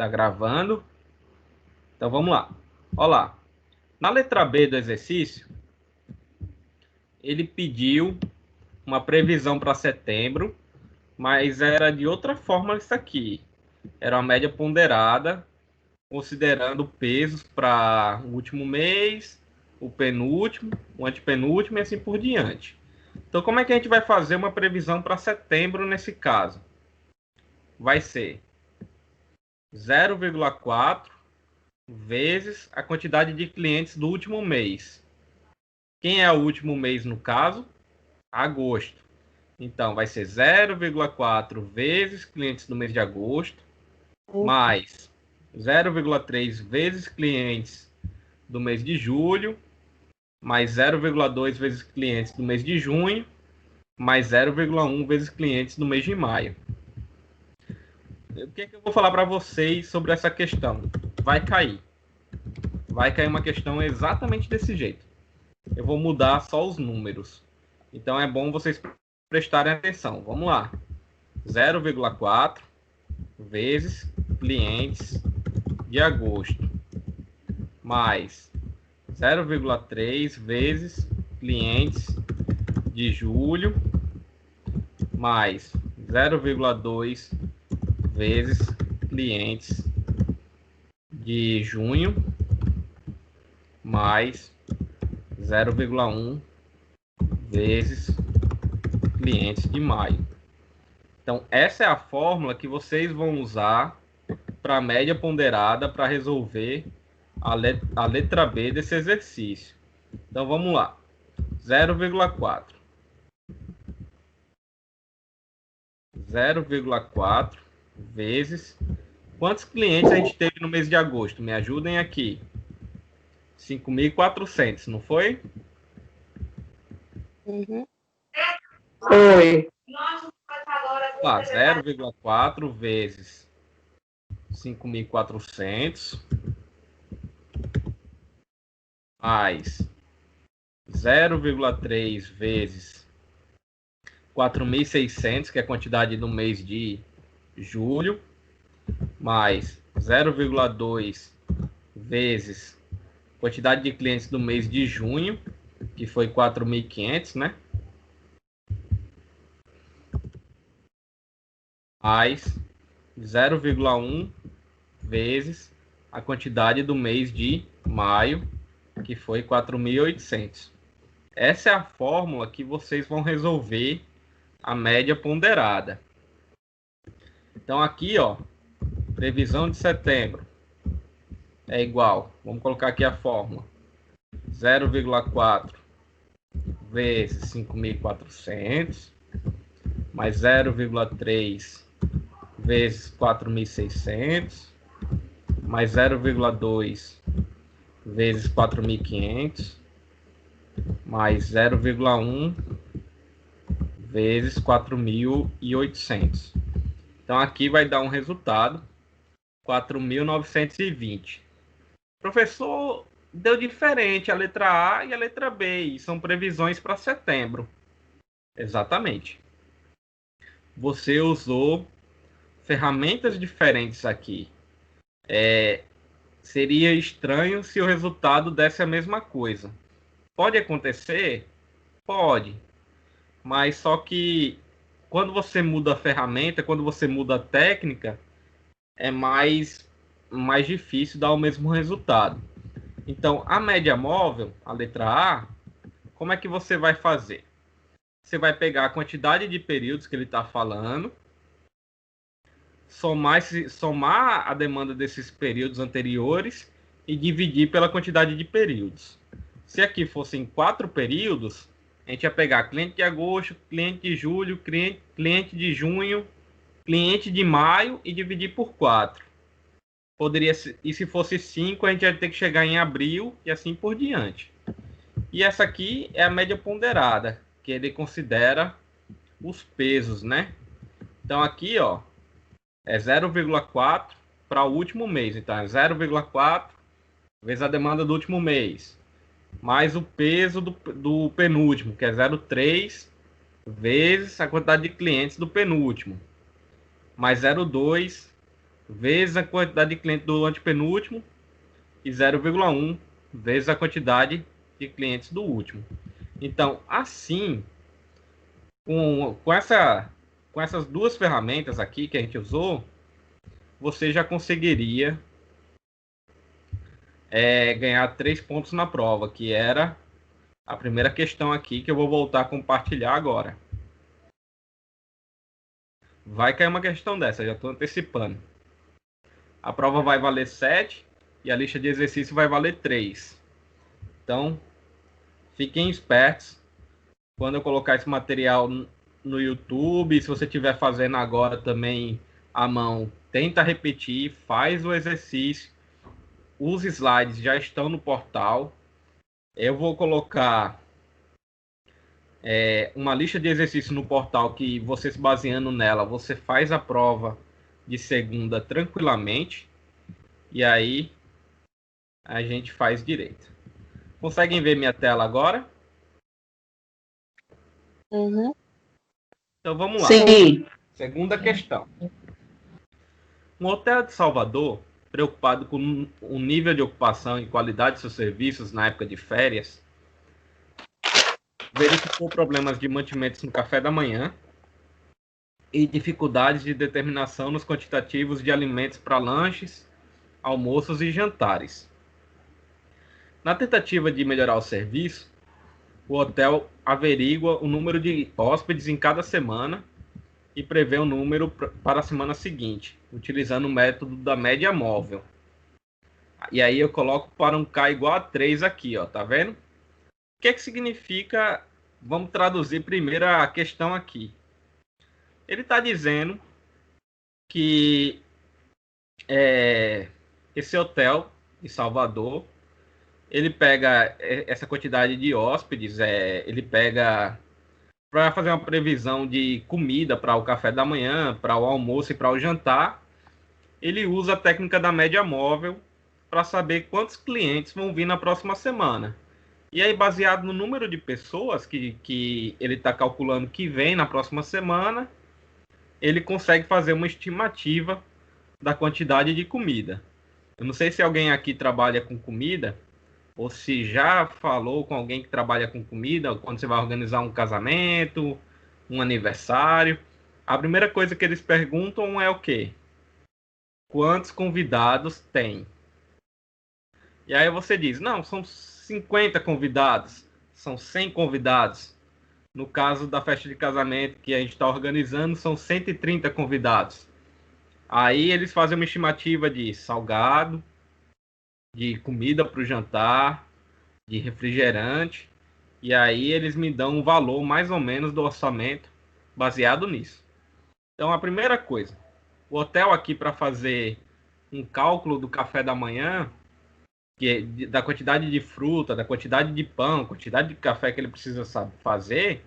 Tá gravando? Então vamos lá. Olha lá. Na letra B do exercício, ele pediu uma previsão para setembro, mas era de outra forma isso aqui. Era uma média ponderada, considerando pesos para o último mês, o penúltimo, o antepenúltimo e assim por diante. Então, como é que a gente vai fazer uma previsão para setembro nesse caso? Vai ser 0,4 vezes a quantidade de clientes do último mês. Quem é o último mês no caso? Agosto. Então, vai ser 0,4 vezes clientes do mês de agosto, mais 0,3 vezes clientes do mês de julho, mais 0,2 vezes clientes do mês de junho, mais 0,1 vezes clientes do mês de maio. O que é que eu vou falar para vocês sobre essa questão? Vai cair. Vai cair uma questão exatamente desse jeito. Eu vou mudar só os números. Então é bom vocês prestarem atenção. Vamos lá. 0,4 vezes clientes de agosto, mais 0,3 vezes clientes de julho, mais 0,2 vezes clientes de junho, mais 0,1 vezes clientes de maio. Então, essa é a fórmula que vocês vão usar para a média ponderada para resolver a letra B desse exercício. Então, vamos lá. 0,4. 0,4 vezes... Quantos clientes a gente teve no mês de agosto? Me ajudem aqui. 5.400, não foi? Uhum. Foi. 0,4 vezes 5.400 mais 0,3 vezes 4.600, que é a quantidade do mês de julho, mais 0,2 vezes quantidade de clientes do mês de junho, que foi 4.500, né? Mais 0,1 vezes a quantidade do mês de maio, que foi 4.800. Essa é a fórmula que vocês vão resolver a média ponderada. Então aqui, ó, previsão de setembro é igual, vamos colocar aqui a fórmula, 0,4 vezes 5.400, mais 0,3 vezes 4.600, mais 0,2 vezes 4.500, mais 0,1 vezes 4.800. Então, aqui vai dar um resultado, 4.920. Professor, deu diferente a letra A e a letra B, e são previsões para setembro. Exatamente. Você usou ferramentas diferentes aqui. Seria estranho se o resultado desse a mesma coisa. Pode acontecer? Pode. Mas só que quando você muda a ferramenta, quando você muda a técnica, é mais difícil dar o mesmo resultado. Então, a média móvel, a letra A, como é que você vai fazer? Você vai pegar a quantidade de períodos que ele está falando, somar a demanda desses períodos anteriores e dividir pela quantidade de períodos. Se aqui fossem 4 períodos, a gente ia pegar cliente de agosto, cliente de julho, cliente de junho, cliente de maio e dividir por 4. E se fosse 5, a gente ia ter que chegar em abril e assim por diante. E essa aqui é a média ponderada, que ele considera os pesos, né? Então aqui, ó, é 0,4 para o último mês. Então é 0,4 vezes a demanda do último mês, mais o peso do penúltimo, que é 0,3 vezes a quantidade de clientes do penúltimo, mais 0,2 vezes a quantidade de clientes do antepenúltimo e 0,1 vezes a quantidade de clientes do último. Então, assim, com essas duas ferramentas aqui que a gente usou, você já conseguiria ganhar 3 pontos na prova, que era a primeira questão aqui, que eu vou voltar a compartilhar agora. Vai cair uma questão dessa, já estou antecipando. A prova vai valer 7 e a lista de exercício vai valer 3. Então, fiquem espertos quando eu colocar esse material no YouTube. Se você estiver fazendo agora também à mão, tenta repetir, faz o exercício. Os slides já estão no portal. Eu vou colocar uma lista de exercícios no portal que você, se baseando nela, você faz a prova de segunda tranquilamente. E aí a gente faz direito. Conseguem ver minha tela agora? Uhum. Então vamos lá. Sim. Segunda questão. Um hotel de Salvador, preocupado com o nível de ocupação e qualidade de seus serviços na época de férias, verificou problemas de mantimentos no café da manhã e dificuldades de determinação nos quantitativos de alimentos para lanches, almoços e jantares. Na tentativa de melhorar o serviço, o hotel averigua o número de hóspedes em cada semana e prevê o número para a semana seguinte, utilizando o método da média móvel. E aí eu coloco para um K igual a 3 aqui, ó, tá vendo? O que é que significa? Vamos traduzir primeiro a questão aqui. Ele está dizendo que esse hotel de Salvador, ele pega essa quantidade de hóspedes, ele pega para fazer uma previsão de comida para o café da manhã, para o almoço e para o jantar. Ele usa a técnica da média móvel para saber quantos clientes vão vir na próxima semana. E aí, baseado no número de pessoas que ele está calculando que vem na próxima semana, ele consegue fazer uma estimativa da quantidade de comida. Eu não sei se alguém aqui trabalha com comida, ou se já falou com alguém que trabalha com comida, quando você vai organizar um casamento, um aniversário. A primeira coisa que eles perguntam é o quê? Quantos convidados tem? E aí você diz, não, são 50 convidados, são 100 convidados. No caso da festa de casamento que a gente está organizando, são 130 convidados. Aí eles fazem uma estimativa de salgado, de comida para o jantar, de refrigerante. E aí eles me dão um valor mais ou menos do orçamento baseado nisso. Então a primeira coisa, o hotel aqui para fazer um cálculo do café da manhã, da quantidade de fruta, da quantidade de pão, quantidade de café que ele precisa fazer,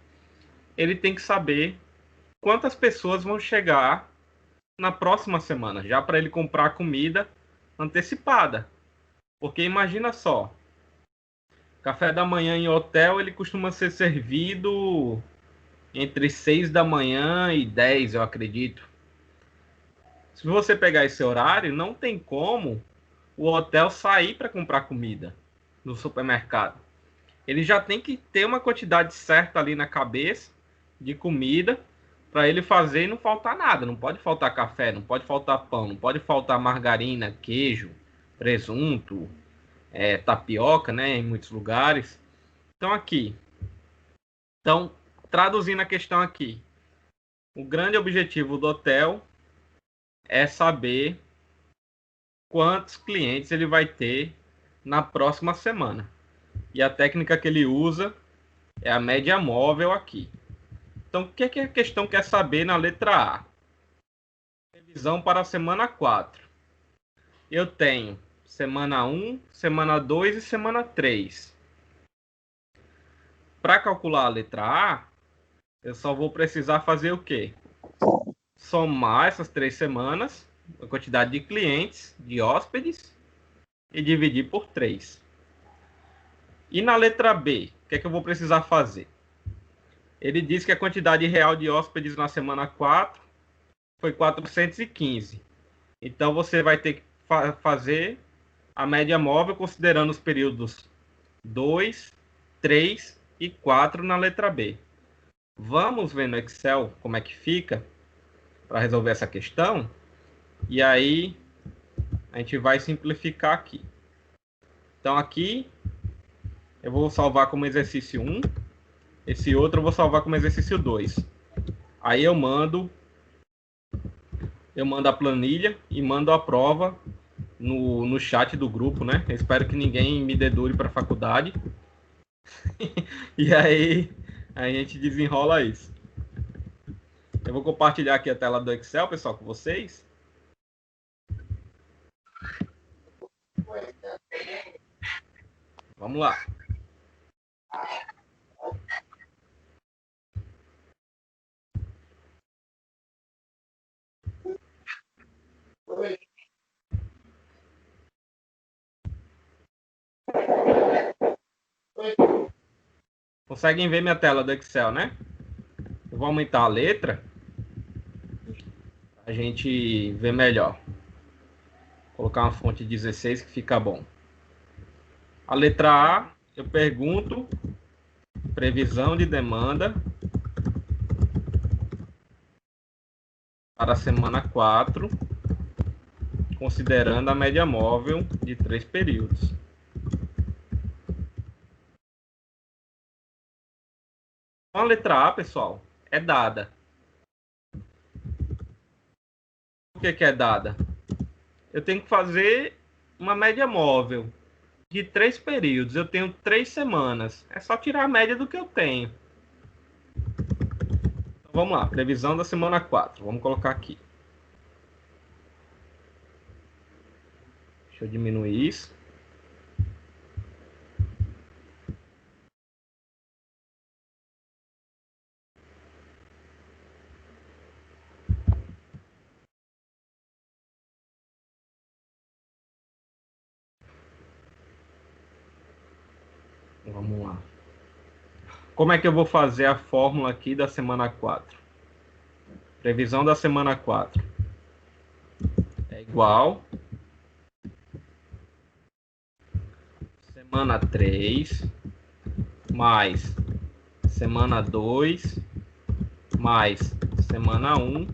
ele tem que saber quantas pessoas vão chegar na próxima semana, já para ele comprar comida antecipada. Porque imagina só, café da manhã em hotel, ele costuma ser servido entre 6 da manhã e 10, eu acredito. Se você pegar esse horário, não tem como o hotel sair para comprar comida no supermercado. Ele já tem que ter uma quantidade certa ali na cabeça de comida para ele fazer e não faltar nada. Não pode faltar café, não pode faltar pão, não pode faltar margarina, queijo, presunto, tapioca, né, em muitos lugares. Então, traduzindo a questão aqui, o grande objetivo do hotel é saber quantos clientes ele vai ter na próxima semana. E a técnica que ele usa é a média móvel aqui. Então, o que é que a questão quer saber na letra A? Previsão para a semana 4. Eu tenho semana 1, semana 2 e semana 3. Para calcular a letra A, eu só vou precisar fazer o quê? Somar essas 3 semanas, a quantidade de clientes, de hóspedes, e dividir por 3. E na letra B, o que é que eu vou precisar fazer? Ele diz que a quantidade real de hóspedes na semana 4 foi 415. Então, você vai ter que fazer a média móvel considerando os períodos 2, 3 e 4 na letra B. Vamos ver no Excel como é que fica para resolver essa questão. E aí, a gente vai simplificar aqui. Então, aqui, eu vou salvar como exercício 1. Esse outro eu vou salvar como exercício 2. Aí eu mando a planilha e mando a prova no chat do grupo, né? Eu espero que ninguém me dedure para a faculdade. E aí a gente desenrola isso. Eu vou compartilhar aqui a tela do Excel, pessoal, com vocês. Vamos lá. Conseguem ver minha tela do Excel, né? Eu vou aumentar a letra. A gente vê melhor. Vou colocar uma fonte 16 que fica bom. A letra A, eu pergunto previsão de demanda para a semana 4, considerando a média móvel de 3 períodos. A letra A, pessoal, é dada. Por que é dada? Eu tenho que fazer uma média móvel de 3 períodos. Eu tenho 3 semanas. É só tirar a média do que eu tenho. Então, vamos lá, previsão da semana 4. Vamos colocar aqui. Deixa eu diminuir isso. Vamos lá. Como é que eu vou fazer a fórmula aqui da semana 4? Previsão da semana 4 é igual semana 3 mais semana 2 mais semana 1.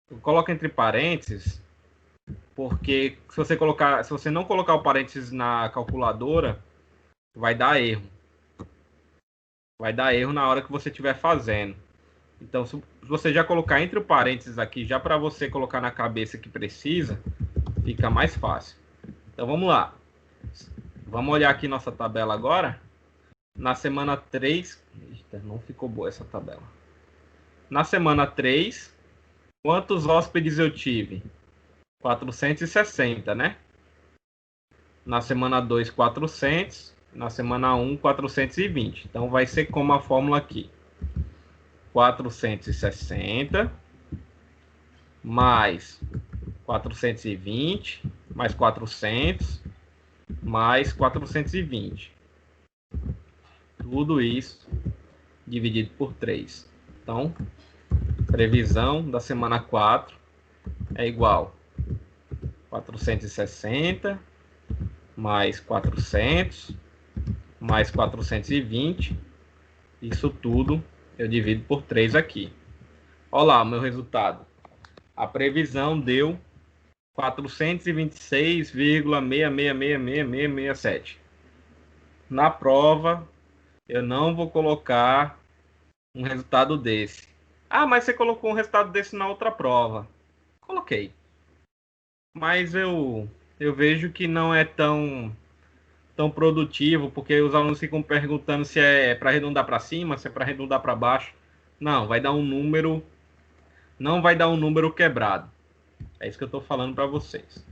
Eu coloco entre parênteses porque se você não colocar o parênteses na calculadora, vai dar erro. Vai dar erro na hora que você estiver fazendo. Então, se você já colocar entre o parênteses aqui, já para você colocar na cabeça que precisa, fica mais fácil. Então, vamos lá. Vamos olhar aqui nossa tabela agora. Na semana 3... Eita, não ficou boa essa tabela. Na semana 3, quantos hóspedes eu tive? 460, né? Na semana 2, 400. Na semana 1, 420. Então, vai ser como a fórmula aqui. 460 mais 420 mais 400 mais 420. Tudo isso dividido por 3. Então, previsão da semana 4 é igual 460 mais 400 mais 420. Isso tudo eu divido por 3 aqui. Olha lá o meu resultado. A previsão deu 426,6666667. Na prova, eu não vou colocar um resultado desse. Ah, mas você colocou um resultado desse na outra prova. Coloquei. Mas eu vejo que não é tão produtivo, porque os alunos ficam perguntando se é para arredondar para cima, se é para arredondar para baixo. Não, vai dar um número, não vai dar um número quebrado. É isso que eu estou falando para vocês.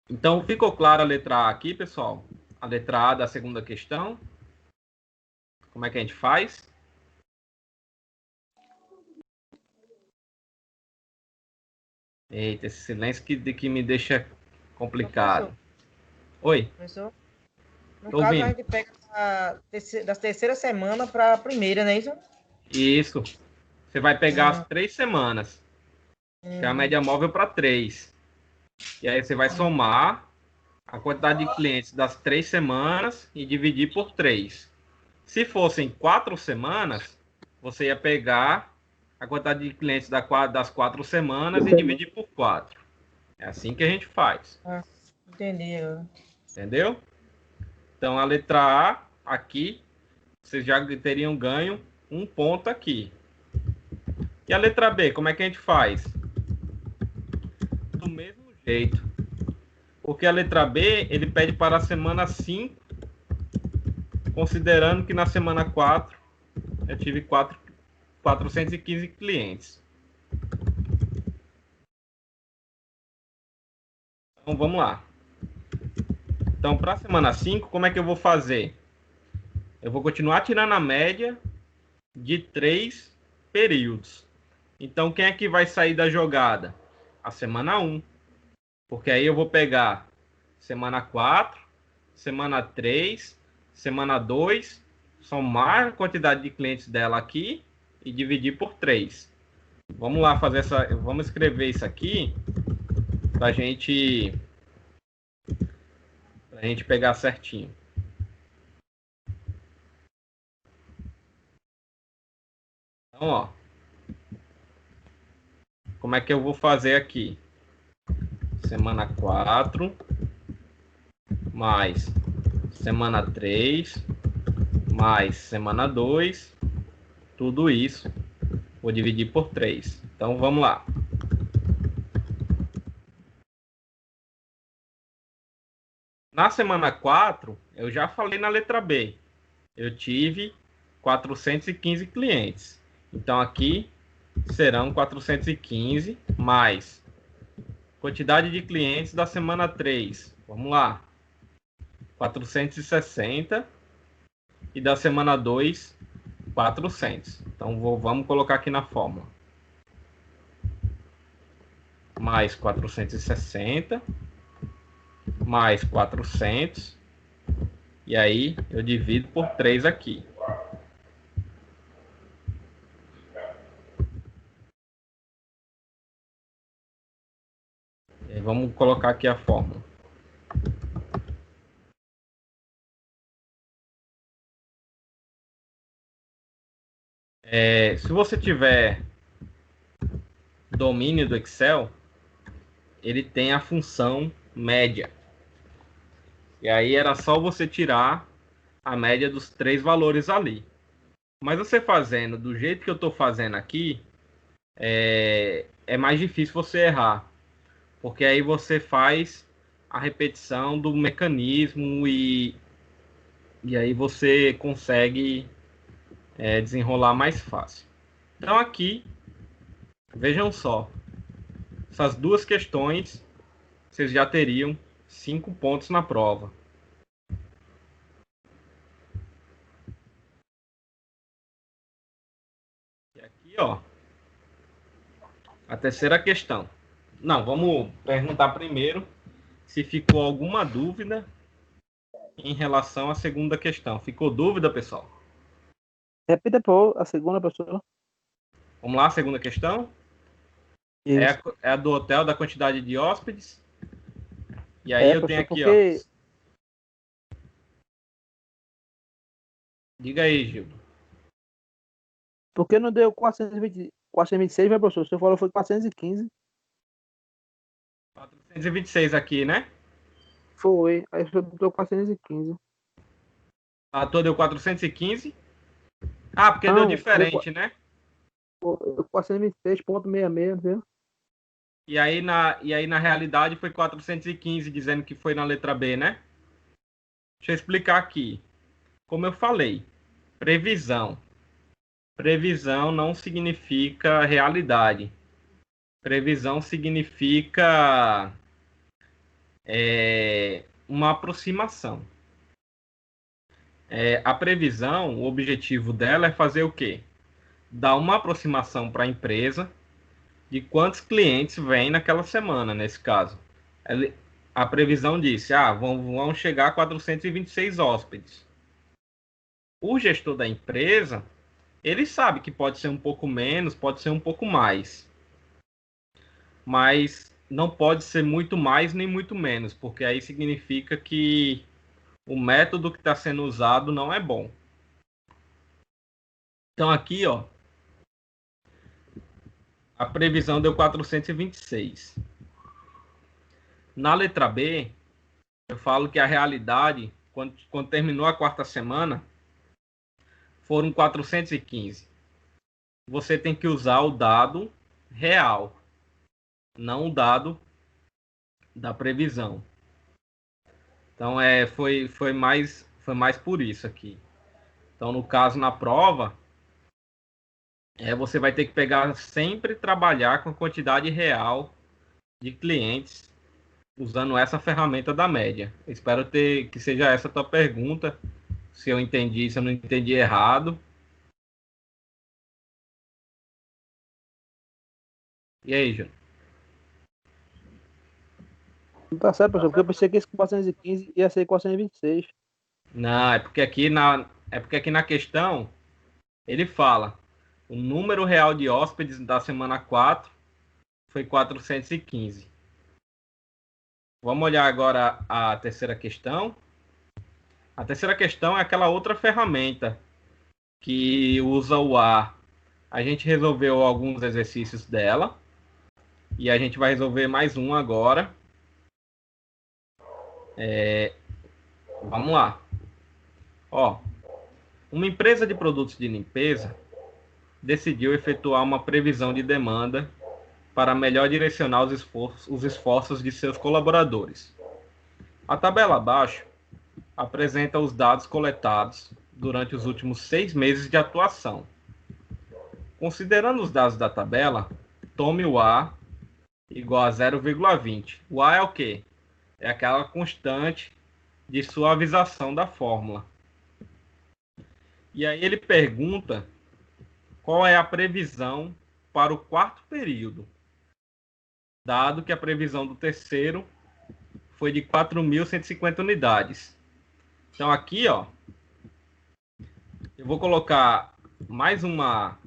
Então, ficou clara a letra A aqui, pessoal? A letra A da segunda questão. Como é que a gente faz? Eita, esse silêncio que me deixa complicado. Professor. Oi? Professor, no Tô caso, ouvindo. a gente pega da terceira semana para a primeira, não é isso? Isso. Você vai pegar as 3 semanas, que é a média móvel para 3. E aí você vai somar a quantidade de clientes das 3 semanas e dividir por 3. Se fossem 4 semanas, você ia pegar a quantidade de clientes das 4 semanas e dividir por 4. É assim que a gente faz. Entendi. Entendeu? Então, a letra A, aqui, vocês já teriam ganho um ponto aqui. E a letra B, como é que a gente faz? Do mesmo jeito. Porque a letra B, ele pede para a semana 5, considerando que na semana 4 eu tive 415 clientes. Então, vamos lá. Então, para a semana 5, como é que eu vou fazer? Eu vou continuar tirando a média de 3 períodos. Então, quem é que vai sair da jogada? A semana 1. Porque aí eu vou pegar semana 4, semana 3, semana 2, somar a quantidade de clientes dela aqui e dividir por 3. Vamos lá fazer essa. Vamos escrever isso aqui para a gente pegar certinho. Então, ó, como é que eu vou fazer aqui? Semana 4 mais semana 3 mais semana 2, tudo isso vou dividir por 3. Então vamos lá. Na semana 4, eu já falei na letra B. Eu tive 415 clientes. Então aqui serão 415 mais quantidade de clientes da semana 3. Vamos lá. 460 e da semana 2, 400. Então vamos colocar aqui na fórmula. Mais 460 mais 400, e aí eu divido por 3 aqui. E aí vamos colocar aqui a fórmula. Se você tiver domínio do Excel, ele tem a função média. E aí era só você tirar a média dos 3 valores ali. Mas você fazendo do jeito que eu estou fazendo aqui, é mais difícil você errar. Porque aí você faz a repetição do mecanismo e aí você consegue desenrolar mais fácil. Então aqui, vejam só, essas duas questões, vocês já teriam 5 pontos na prova. E aqui, ó, a terceira questão. Não, vamos perguntar primeiro se ficou alguma dúvida em relação à segunda questão. Ficou dúvida, pessoal? Repita a segunda, pessoa. Vamos lá, segunda questão. É a do hotel, da quantidade de hóspedes. E aí eu tenho aqui, ó. Diga aí, Gil. Por que não deu 426, meu professor? Você falou que foi 415. 426 aqui, né? Foi. Aí você botou 415. A tua deu 415. Ah, porque deu diferente, né? 426,66, viu? E aí na realidade foi 415, dizendo que foi na letra B, né? Deixa eu explicar aqui. Como eu falei, previsão. Previsão não significa realidade. Previsão significa uma aproximação. A previsão, o objetivo dela é fazer o quê? Dar uma aproximação para a empresa de quantos clientes vêm naquela semana, nesse caso. A previsão disse, vão chegar a 426 hóspedes. O gestor da empresa, Ele sabe que pode ser um pouco menos, pode ser um pouco mais. Mas não pode ser muito mais nem muito menos, porque aí significa que o método que está sendo usado não é bom. Então aqui, ó, a previsão deu 426. Na letra B, eu falo que a realidade, quando terminou a quarta semana, foram 415. Você tem que usar o dado real, não o dado da previsão. Então foi mais por isso aqui. Então no caso na prova, você vai ter que pegar sempre trabalhar com a quantidade real de clientes usando essa ferramenta da média. Espero que seja essa a tua pergunta. Se eu entendi, se eu não entendi errado. E aí, Júnior? Não tá certo, professor, porque eu pensei que esse 415 ia ser 426. Não, é porque aqui na questão ele fala o número real de hóspedes da semana 4 foi 415. Vamos olhar agora a terceira questão. A terceira questão é aquela outra ferramenta que usa o A. A gente resolveu alguns exercícios dela e a gente vai resolver mais um agora. Vamos lá. Ó, uma empresa de produtos de limpeza decidiu efetuar uma previsão de demanda para melhor direcionar os esforços de seus colaboradores. A tabela abaixo apresenta os dados coletados durante os últimos 6 meses de atuação. Considerando os dados da tabela, tome o A igual a 0,20. O A é o quê? É aquela constante de suavização da fórmula. E aí ele pergunta qual é a previsão para o quarto período, dado que a previsão do terceiro foi de 4.150 unidades. Então aqui, ó, eu vou colocar mais uma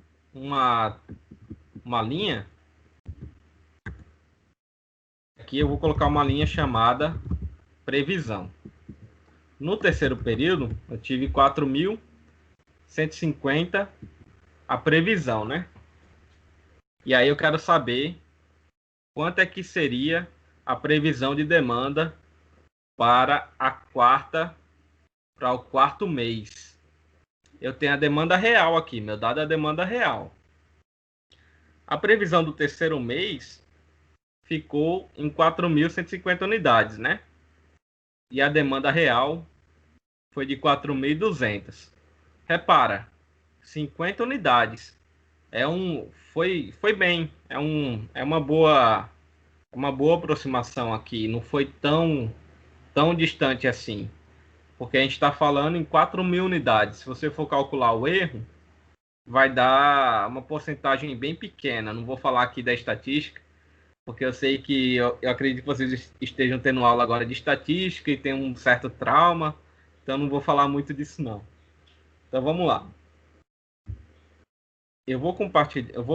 linha. Aqui eu vou colocar uma linha chamada previsão. No terceiro período, eu tive 4.150 a previsão, né? E aí eu quero saber quanto é que seria a previsão de demanda para o quarto mês. Eu tenho a demanda real aqui, meu dado é a demanda real. A previsão do terceiro mês ficou em 4.150 unidades, né? E a demanda real foi de 4.200. Repara, 50 unidades. Foi bem. É uma boa aproximação aqui. Não foi tão distante assim. Porque a gente está falando em 4.000 unidades. Se você for calcular o erro, vai dar uma porcentagem bem pequena. Não vou falar aqui da estatística, porque eu sei que eu acredito que vocês estejam tendo aula agora de estatística e tem um certo trauma. Então não vou falar muito disso não. Então vamos lá. Eu vou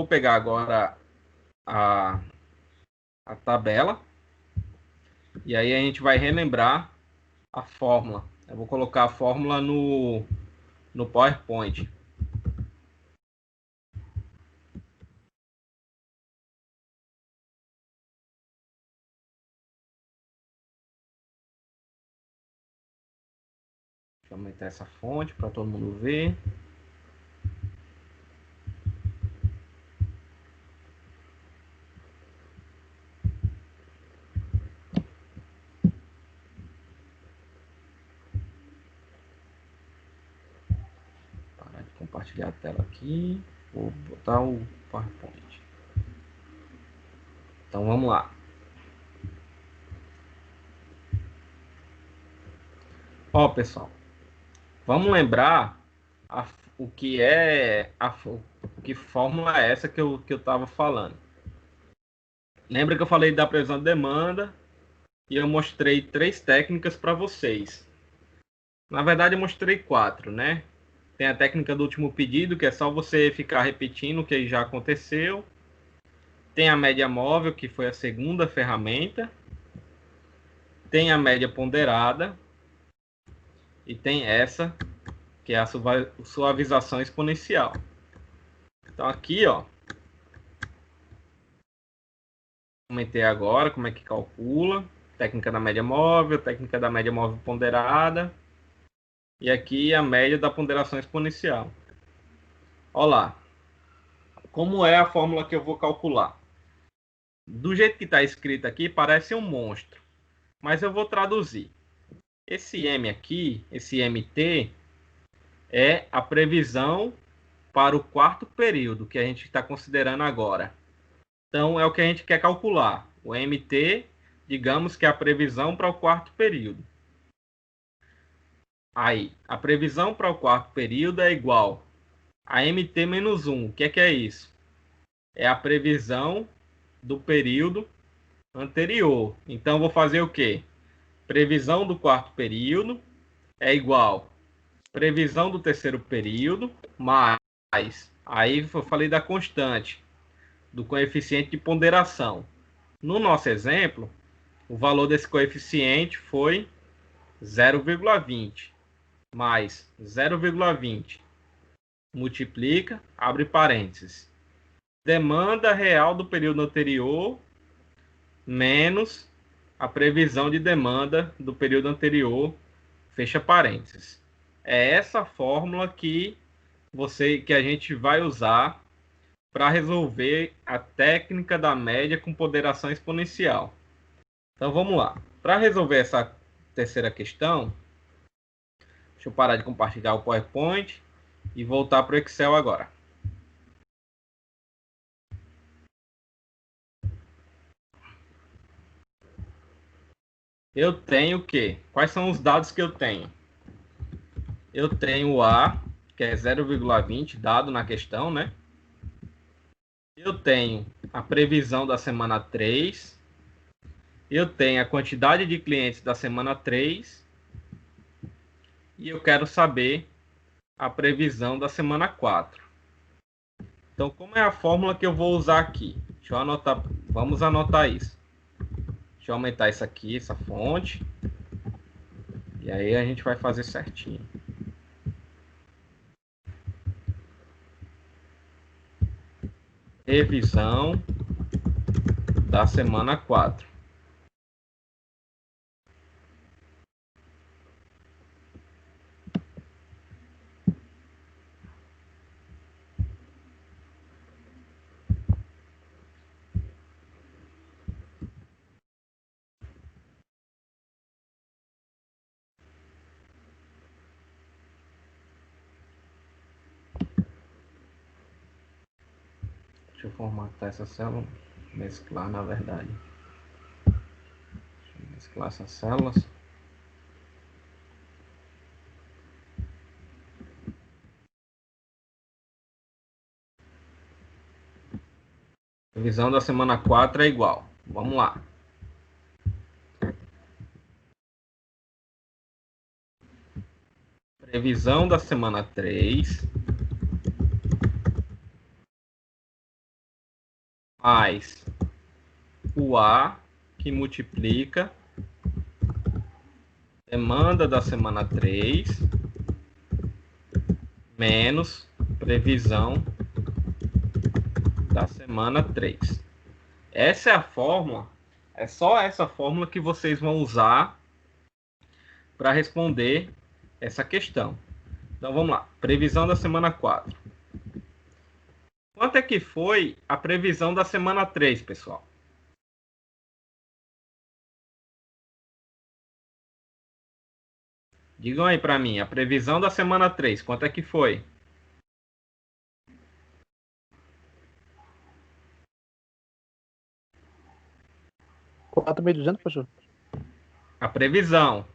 pegar agora a tabela e aí a gente vai relembrar a fórmula. Eu vou colocar a fórmula no PowerPoint. Deixa eu aumentar essa fonte para todo mundo ver. Parar de compartilhar a tela aqui. Vou botar o PowerPoint. Então vamos lá. Ó, pessoal, vamos lembrar que fórmula é essa que eu estava falando. Lembra que eu falei da previsão de demanda e eu mostrei 3 técnicas para vocês. Na verdade, eu mostrei 4, né? Tem a técnica do último pedido, que é só você ficar repetindo o que já aconteceu. Tem a média móvel, que foi a segunda ferramenta. Tem a média ponderada. E tem essa, que é a suavização exponencial. Então aqui, ó, comentei agora como é que calcula. Técnica da média móvel, técnica da média móvel ponderada. E aqui a média da ponderação exponencial. Olha lá. Como é a fórmula que eu vou calcular? Do jeito que está escrito aqui, parece um monstro. Mas eu vou traduzir. Esse M aqui, esse MT, é a previsão para o quarto período que a gente está considerando agora. Então, é o que a gente quer calcular. O MT, digamos que é a previsão para o quarto período. Aí, a previsão para o quarto período é igual a MT menos 1. O que é isso? É a previsão do período anterior. Então, vou fazer o quê? Previsão do quarto período é igual previsão do terceiro período mais, aí eu falei da constante, do coeficiente de ponderação. No nosso exemplo, o valor desse coeficiente foi 0,20 mais 0,20 multiplica, abre parênteses, demanda real do período anterior menos a previsão de demanda do período anterior, fecha parênteses. É essa fórmula que a gente vai usar para resolver a técnica da média com ponderação exponencial. Então vamos lá. Para resolver essa terceira questão, deixa eu parar de compartilhar o PowerPoint e voltar para o Excel agora. Eu tenho o quê? Quais são os dados que eu tenho? Eu tenho o A, que é 0,20 dado na questão, né? Eu tenho a previsão da semana 3. Eu tenho a quantidade de clientes da semana 3. E eu quero saber a previsão da semana 4. Então, como é a fórmula que eu vou usar aqui? Deixa eu anotar. Vamos anotar isso. Deixa eu aumentar isso aqui, essa fonte. E aí a gente vai fazer certinho. Revisão da semana 4. Deixa eu formatar essa célula. Mesclar, na verdade. Deixa eu mesclar essas células. Previsão da semana 4 é igual. Vamos lá. Previsão da semana 3 mais o A, que multiplica demanda da semana 3 menos previsão da semana 3. Essa é a fórmula, é só essa fórmula que vocês vão usar para responder essa questão. Então vamos lá, previsão da semana 4. Quanto é que foi a previsão da semana 3, pessoal? Digam aí para mim, a previsão da semana 3, quanto é que foi? R$ 4.200, professor? A previsão.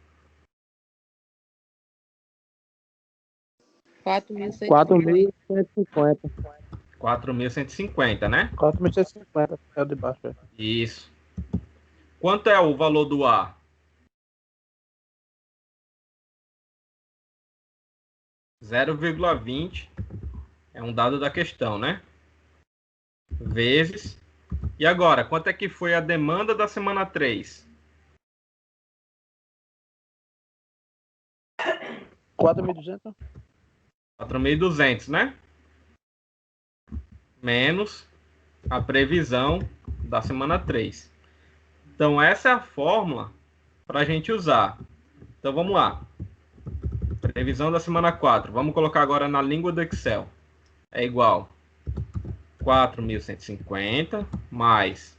4.150. 4.150, né? 4.150, é o de baixo. É. Isso. Quanto é o valor do A? 0,20 é um dado da questão, né? Vezes. E agora, quanto é que foi a demanda da semana 3? 4.200. 4.200, né? Menos a previsão da semana 3. Então, essa é a fórmula para a gente usar. Então, vamos lá. Previsão da semana 4. Vamos colocar agora na língua do Excel. É igual 4.150 mais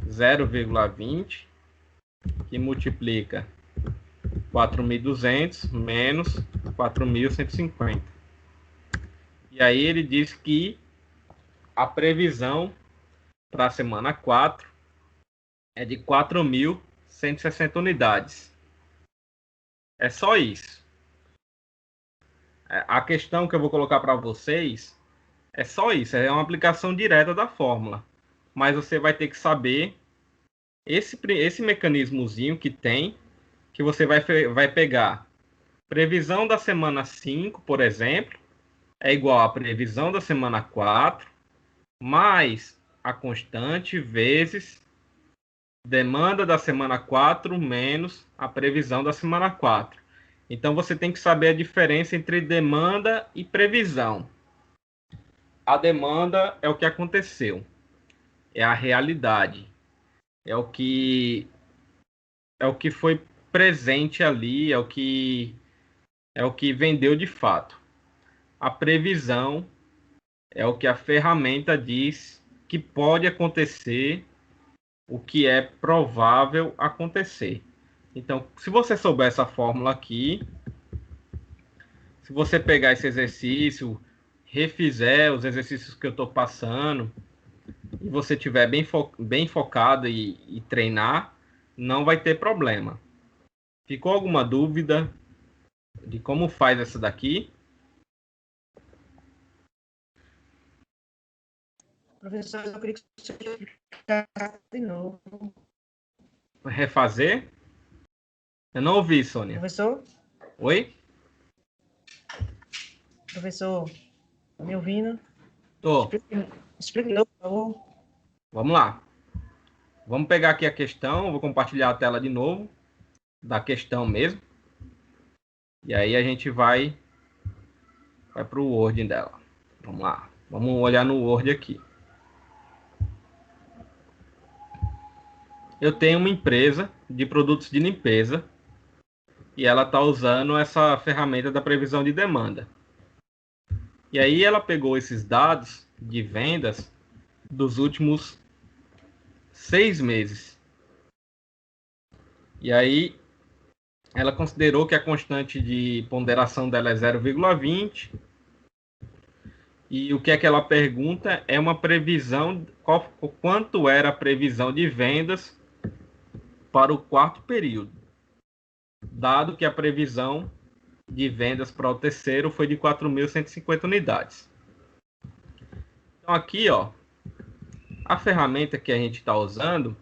0,20, que multiplica 4.200 menos 4.150. E aí ele diz que a previsão para a semana 4 é de 4.160 unidades. É só isso. A questão que eu vou colocar para vocês é só isso. É uma aplicação direta da fórmula. Mas você vai ter que saber esse mecanismozinho que tem, que você vai pegar. Previsão da semana 5, por exemplo, é igual à previsão da semana 4, mais a constante vezes demanda da semana 4 menos a previsão da semana 4. Então, você tem que saber a diferença entre demanda e previsão. A demanda é o que aconteceu. É a realidade. É o que foi presente ali, é o que vendeu de fato. A previsão é o que a ferramenta diz que pode acontecer, o que é provável acontecer. Então, se você souber essa fórmula aqui, se você pegar esse exercício, refizer os exercícios que eu estou passando, e você tiver bem focado e treinar, não vai ter problema. Ficou alguma dúvida de como faz essa daqui? Professor, eu queria que você explicasse de novo. Refazer? Eu não ouvi, Sônia. Professor? Oi? Professor, tá me ouvindo? Tô. Explique de novo, por favor. Vamos lá. Vamos pegar aqui a questão. Vou compartilhar a tela de novo. Da questão mesmo. E aí a gente vai para o Word dela. Vamos lá. Vamos olhar no Word aqui. Eu tenho uma empresa de produtos de limpeza e ela está usando essa ferramenta da previsão de demanda. E aí ela pegou esses dados de vendas dos últimos 6 meses. E aí ela considerou que a constante de ponderação dela é 0,20. E o que é que ela pergunta é uma previsão, quanto era a previsão de vendas para o quarto período, dado que a previsão de vendas para o terceiro foi de 4.150 unidades. Então aqui, ó, a ferramenta que a gente está usando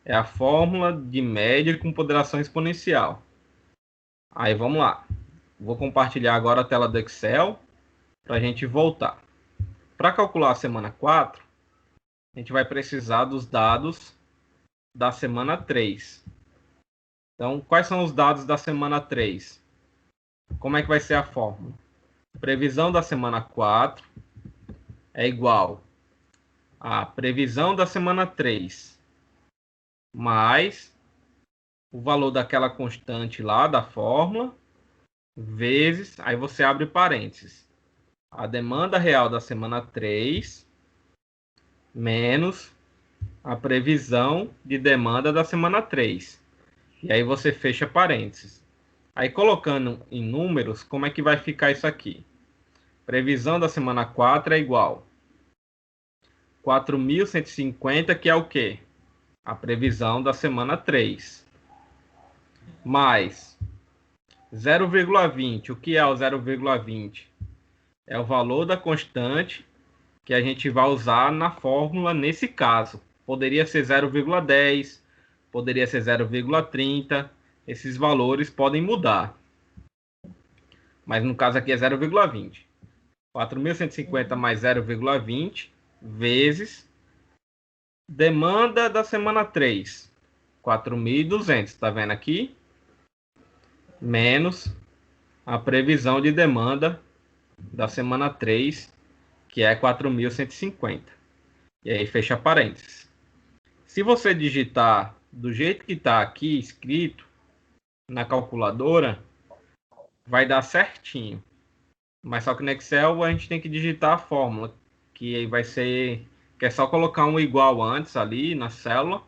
é a fórmula de média com ponderação exponencial. Aí vamos lá. Vou compartilhar agora a tela do Excel para a gente voltar. Para calcular a semana 4, a gente vai precisar dos dados da semana 3. Então, quais são os dados da semana 3? Como é que vai ser a fórmula? Previsão da semana 4 é igual a previsão da semana 3 mais o valor daquela constante lá da fórmula vezes, aí você abre parênteses, a demanda real da semana 3 menos a previsão de demanda da semana 3. E aí você fecha parênteses. Aí colocando em números, como é que vai ficar isso aqui? Previsão da semana 4 é igual 4.150, que é o quê? A previsão da semana 3. Mais 0,20. O que é o 0,20? É o valor da constante que a gente vai usar na fórmula nesse caso. Poderia ser 0,10, poderia ser 0,30. Esses valores podem mudar. Mas no caso aqui é 0,20. 4.150 mais 0,20 vezes demanda da semana 3. 4.200, tá vendo aqui? Menos a previsão de demanda da semana 3, que é 4.150. E aí fecha parênteses. Se você digitar do jeito que está aqui escrito na calculadora, vai dar certinho. Mas só que no Excel a gente tem que digitar a fórmula, que vai ser, que é só colocar um igual antes ali na célula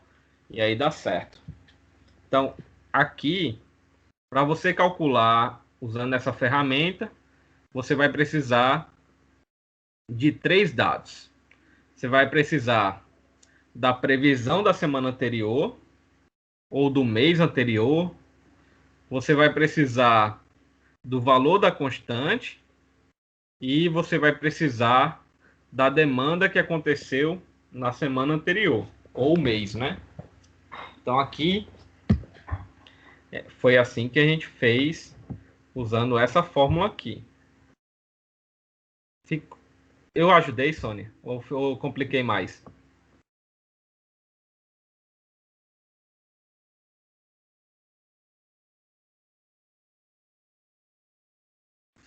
e aí dá certo. Então, aqui, para você calcular usando essa ferramenta, você vai precisar de 3 dados. Você vai precisar da previsão da semana anterior ou do mês anterior. Você vai precisar do valor da constante e você vai precisar da demanda que aconteceu na semana anterior ou mês, né? Então aqui foi assim que a gente fez usando essa fórmula aqui. Eu ajudei, Sônia? Ou eu compliquei mais?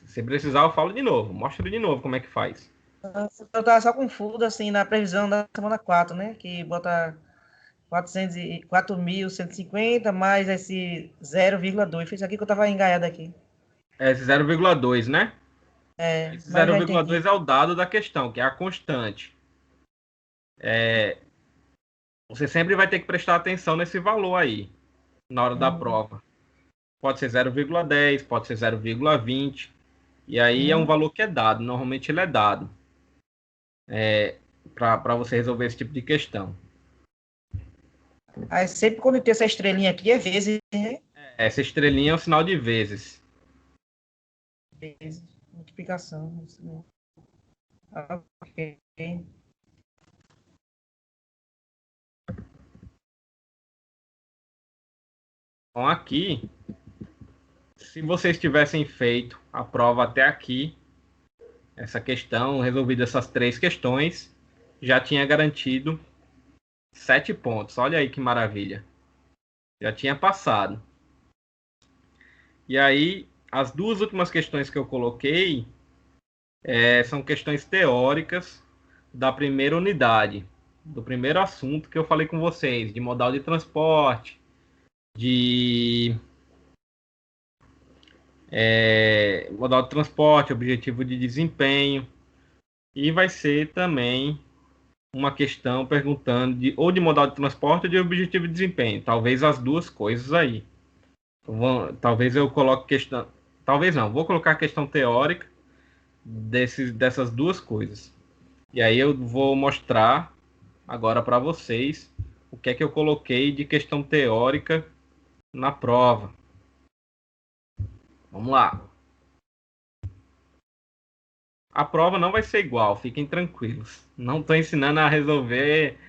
Se precisar, eu falo de novo. Mostra de novo como é que faz. Eu tava só confuso, assim, na previsão da semana 4, né? Que bota 4.150 mais esse 0,2. Foi isso aqui que eu tava engaiado aqui. É esse 0,2, né? Esse Mas já entendi. 0,2 é o dado da questão, que é a constante. Você sempre vai ter que prestar atenção nesse valor aí, na hora da prova. Pode ser 0,10, pode ser 0,20. E aí é um valor que é dado. Normalmente ele é dado. Para você resolver esse tipo de questão. Aí sempre quando tem essa estrelinha aqui é vezes, né? Essa estrelinha é um sinal de vezes. Vezes. Multiplicação. Isso mesmo. Ok. Então aqui, se vocês tivessem feito a prova até aqui, essa questão, resolvido essas 3 questões, já tinha garantido 7 pontos. Olha aí que maravilha. Já tinha passado. E aí, as 2 últimas questões que eu coloquei são questões teóricas da primeira unidade, do primeiro assunto que eu falei com vocês, de modal de transporte, de modal de transporte, objetivo de desempenho, e vai ser também uma questão perguntando ou de modal de transporte ou de objetivo de desempenho, talvez as 2 coisas aí. Talvez eu coloque questão, talvez não, vou colocar a questão teórica dessas 2 coisas. E aí eu vou mostrar agora para vocês o que é que eu coloquei de questão teórica na prova. Vamos lá. A prova não vai ser igual, fiquem tranquilos. Não estou ensinando a resolver.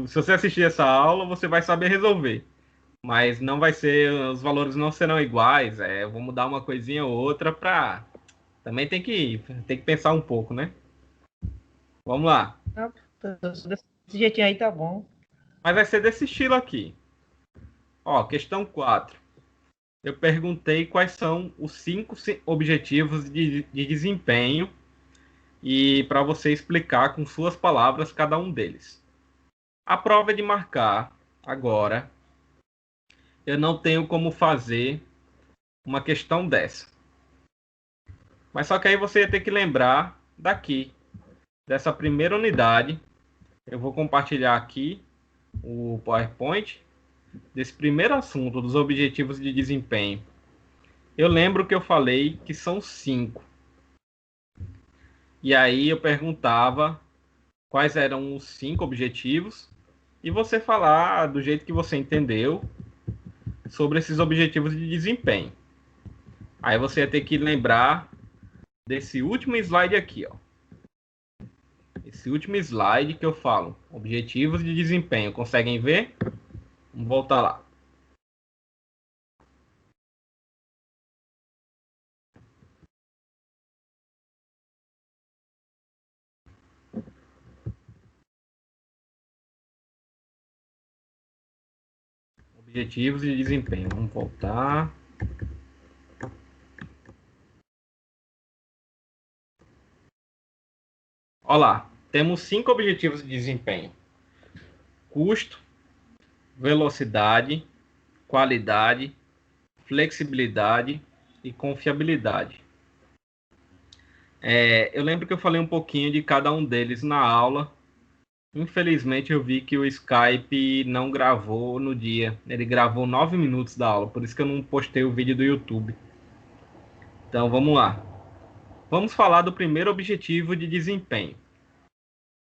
Se você assistir essa aula, você vai saber resolver. Mas não vai ser, os valores não serão iguais. Eu vou mudar uma coisinha ou outra para. Também tem que pensar um pouco, né? Vamos lá. Desse jeitinho aí tá bom. Mas vai ser desse estilo aqui. Ó, questão 4. Eu perguntei quais são os 5 objetivos de desempenho e para você explicar com suas palavras cada um deles. A prova é de marcar agora. Eu não tenho como fazer uma questão dessa. Mas só que aí você ia ter que lembrar daqui, dessa primeira unidade. Eu vou compartilhar aqui o PowerPoint desse primeiro assunto, dos objetivos de desempenho. Eu lembro que eu falei que são 5. E aí eu perguntava quais eram os 5 objetivos e você falar do jeito que você entendeu sobre esses objetivos de desempenho. Aí você ia ter que lembrar desse último slide aqui, ó. Esse último slide que eu falo, objetivos de desempenho. Conseguem ver? Vamos voltar lá. Objetivos de desempenho. Vamos voltar. Olha lá, temos 5 objetivos de desempenho: custo, velocidade, qualidade, flexibilidade e confiabilidade. Eu lembro que eu falei um pouquinho de cada um deles na aula. Infelizmente eu vi que o Skype não gravou no dia. Ele gravou 9 minutos da aula, por isso que eu não postei o vídeo do YouTube. Então vamos lá. Vamos falar do primeiro objetivo de desempenho: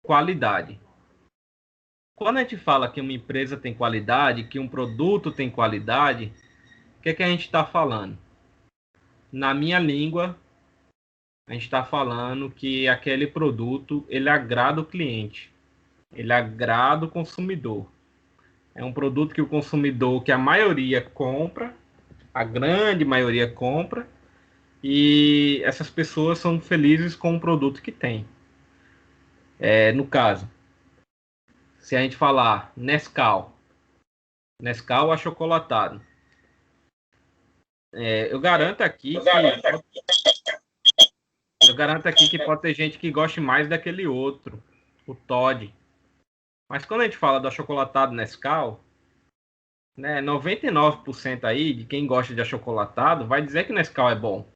qualidade. Quando a gente fala que uma empresa tem qualidade, que um produto tem qualidade, o que a gente está falando? Na minha língua, a gente está falando que aquele produto ele agrada o cliente, ele agrada o consumidor. É um produto que o consumidor, que a maioria compra, a grande maioria compra, e essas pessoas são felizes com o produto que tem. No caso, se a gente falar Nescau achocolatado, eu garanto aqui que pode ter gente que goste mais daquele outro, o Toddy. Mas quando a gente fala do achocolatado Nescau, né, 99% aí de quem gosta de achocolatado vai dizer que Nescau é bom.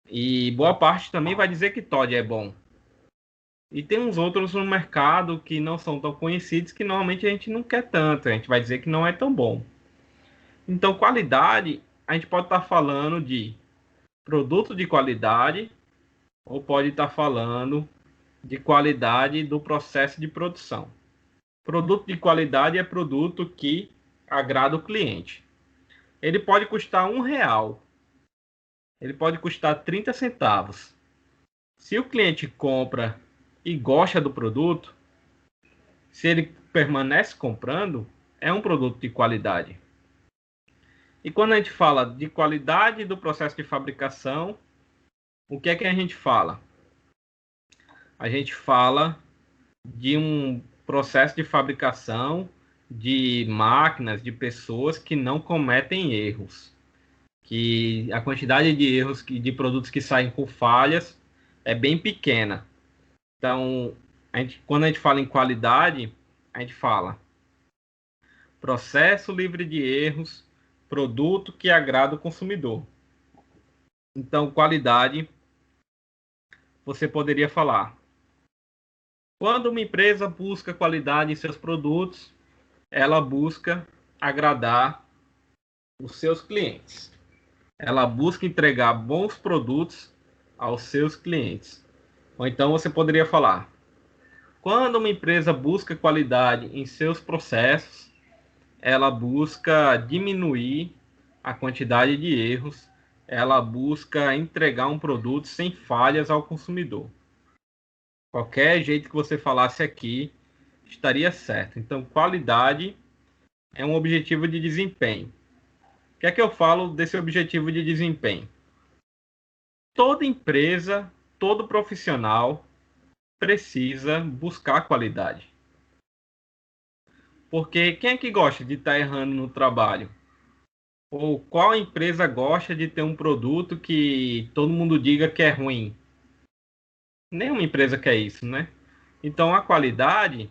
E boa parte também vai dizer que Toddy é bom. E tem uns outros no mercado que não são tão conhecidos que normalmente a gente não quer tanto. A gente vai dizer que não é tão bom. Então, qualidade, a gente pode estar falando de produto de qualidade ou pode estar falando de qualidade do processo de produção. Produto de qualidade é produto que agrada o cliente. Ele pode custar R$1. Ele pode custar 30 centavos. Se o cliente compra e gosta do produto, se ele permanece comprando, é um produto de qualidade. E quando a gente fala de qualidade do processo de fabricação, o que é que a gente fala? A gente fala de um processo de fabricação de máquinas, de pessoas que não cometem erros. Que a quantidade de erros de produtos que saem com falhas é bem pequena. Então, quando a gente fala em qualidade, a gente fala processo livre de erros, produto que agrada o consumidor. Então, qualidade, você poderia falar: quando uma empresa busca qualidade em seus produtos, ela busca agradar os seus clientes. Ela busca entregar bons produtos aos seus clientes. Ou então você poderia falar: quando uma empresa busca qualidade em seus processos, ela busca diminuir a quantidade de erros, ela busca entregar um produto sem falhas ao consumidor. Qualquer jeito que você falasse aqui estaria certo. Então, qualidade é um objetivo de desempenho. O que é que eu falo desse objetivo de desempenho? Toda empresa, todo profissional precisa buscar qualidade. Porque quem é que gosta de estar errando no trabalho? Ou qual empresa gosta de ter um produto que todo mundo diga que é ruim? Nenhuma empresa quer isso, né? Então a qualidade,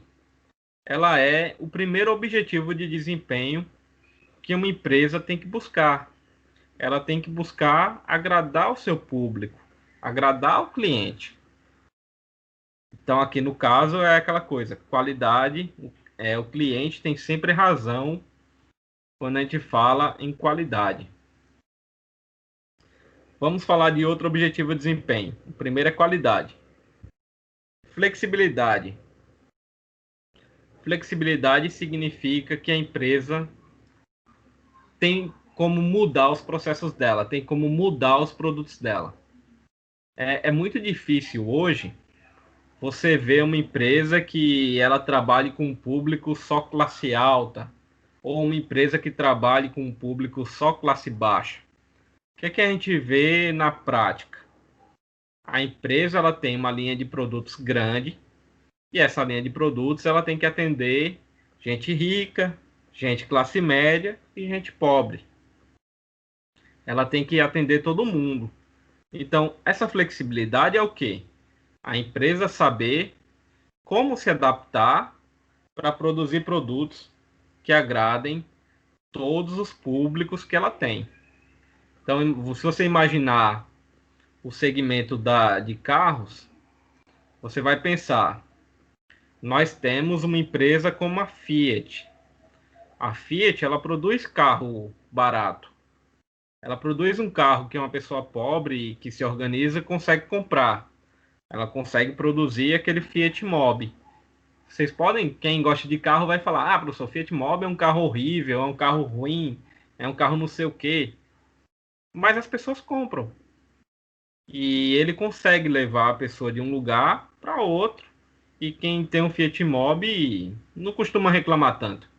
ela é o primeiro objetivo de desempenho que uma empresa tem que buscar. Ela tem que buscar agradar o seu público, agradar o cliente. Então aqui no caso é aquela coisa, qualidade, o cliente tem sempre razão quando a gente fala em qualidade. Vamos falar de outro objetivo de desempenho. O primeiro é qualidade. Flexibilidade. Flexibilidade significa que a empresa tem como mudar os processos dela, tem como mudar os produtos dela. É muito difícil hoje você ver uma empresa que ela trabalhe com um público só classe alta ou uma empresa que trabalhe com um público só classe baixa. O que é que a gente vê na prática? A empresa ela tem uma linha de produtos grande e essa linha de produtos ela tem que atender gente rica, gente classe média e gente pobre. Ela tem que atender todo mundo. Então, essa flexibilidade é o quê? A empresa saber como se adaptar para produzir produtos que agradem todos os públicos que ela tem. Então, se você imaginar o segmento de carros, você vai pensar, nós temos uma empresa como a Fiat. A Fiat, ela produz carro barato. Ela produz um carro que uma pessoa pobre que se organiza consegue comprar. Ela consegue produzir aquele Fiat Mobi. Vocês podem, quem gosta de carro vai falar, professor, Fiat Mobi é um carro horrível, é um carro ruim, é um carro não sei o quê. Mas as pessoas compram. E ele consegue levar a pessoa de um lugar para outro. E quem tem um Fiat Mobi não costuma reclamar tanto.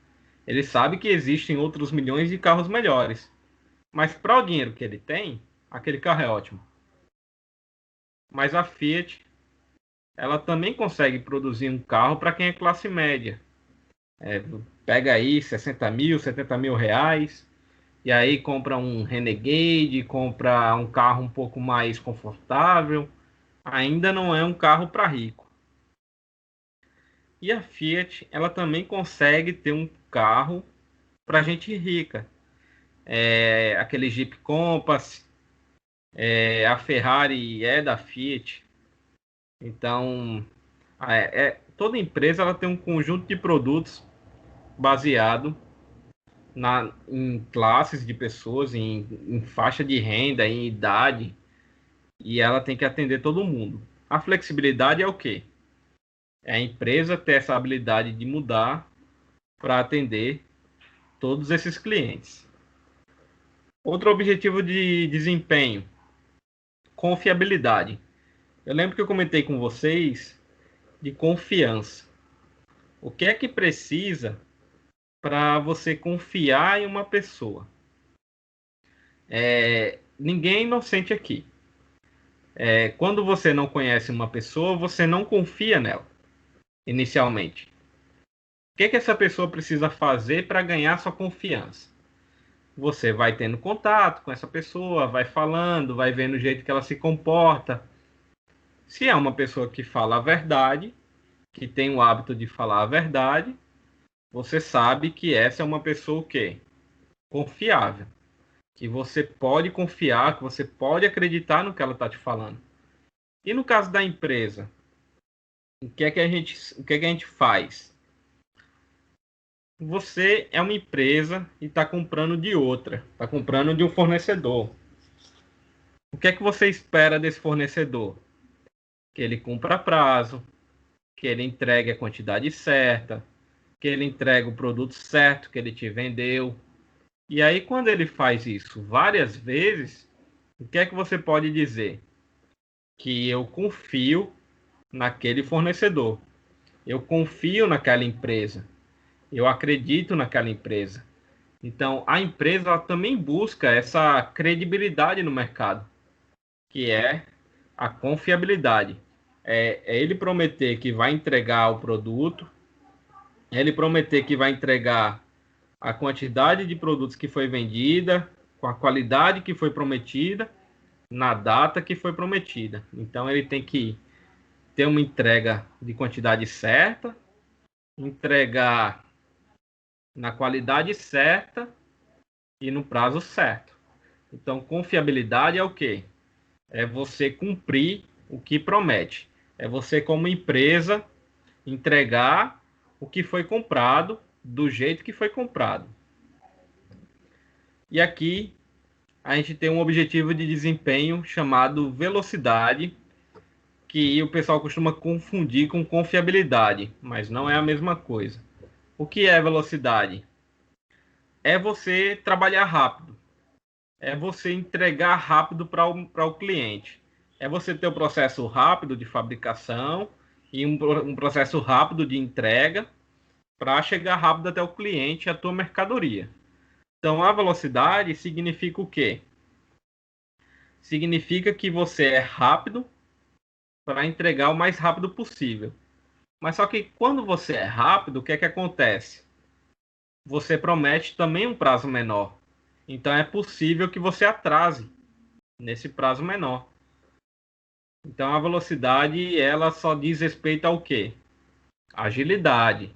Ele sabe que existem outros milhões de carros melhores. Mas para o dinheiro que ele tem, aquele carro é ótimo. Mas a Fiat, ela também consegue produzir um carro para quem é classe média. Pega aí 60 mil, 70 mil reais. E aí compra um Renegade, compra um carro um pouco mais confortável. Ainda não é um carro para rico. E a Fiat, ela também consegue ter um carro para gente rica. Aquele Jeep Compass, a Ferrari é da Fiat. Então, toda empresa ela tem um conjunto de produtos baseado em classes de pessoas, em faixa de renda, em idade, e ela tem que atender todo mundo. A flexibilidade é o quê? É a empresa ter essa habilidade de mudar para atender todos esses clientes. Outro objetivo de desempenho, confiabilidade. Eu lembro que eu comentei com vocês de confiança. O que é que precisa para você confiar em uma pessoa? Ninguém é inocente aqui. Quando você não conhece uma pessoa, você não confia nela, inicialmente. O que é que essa pessoa precisa fazer para ganhar sua confiança? Você vai tendo contato com essa pessoa, vai falando, vai vendo o jeito que ela se comporta. Se é uma pessoa que fala a verdade, que tem o hábito de falar a verdade, você sabe que essa é uma pessoa o quê? Confiável. Que você pode confiar, que você pode acreditar no que ela está te falando. E no caso da empresa, o que é que a gente faz? Você é uma empresa e está comprando de outra, está comprando de um fornecedor. O que é que você espera desse fornecedor? Que ele cumpra prazo, que ele entregue a quantidade certa, que ele entregue o produto certo que ele te vendeu. E aí, quando ele faz isso várias vezes, o que é que você pode dizer? Que eu confio naquele fornecedor. Eu confio naquela empresa. Eu acredito naquela empresa. Então, a empresa ela também busca essa credibilidade no mercado, que é a confiabilidade. É ele prometer que vai entregar o produto, é ele prometer que vai entregar a quantidade de produtos que foi vendida, com a qualidade que foi prometida, na data que foi prometida. Então, ele tem que ter uma entrega de quantidade certa, entregar na qualidade certa e no prazo certo. Então, confiabilidade é o quê? É você cumprir o que promete. É você, como empresa, entregar o que foi comprado do jeito que foi comprado. E aqui a gente tem um objetivo de desempenho chamado velocidade, que o pessoal costuma confundir com confiabilidade, mas não é a mesma coisa. O que é velocidade? É você trabalhar rápido. É você entregar rápido para o cliente. É você ter um processo rápido de fabricação e um processo rápido de entrega para chegar rápido até o cliente a tua mercadoria. Então, a velocidade significa o quê? Significa que você é rápido para entregar o mais rápido possível. Mas só que quando você é rápido, o que é que acontece? você promete também um prazo menor. Então é possível que você atrase nesse prazo menor. Então a velocidade, ela só diz respeito ao quê? Agilidade,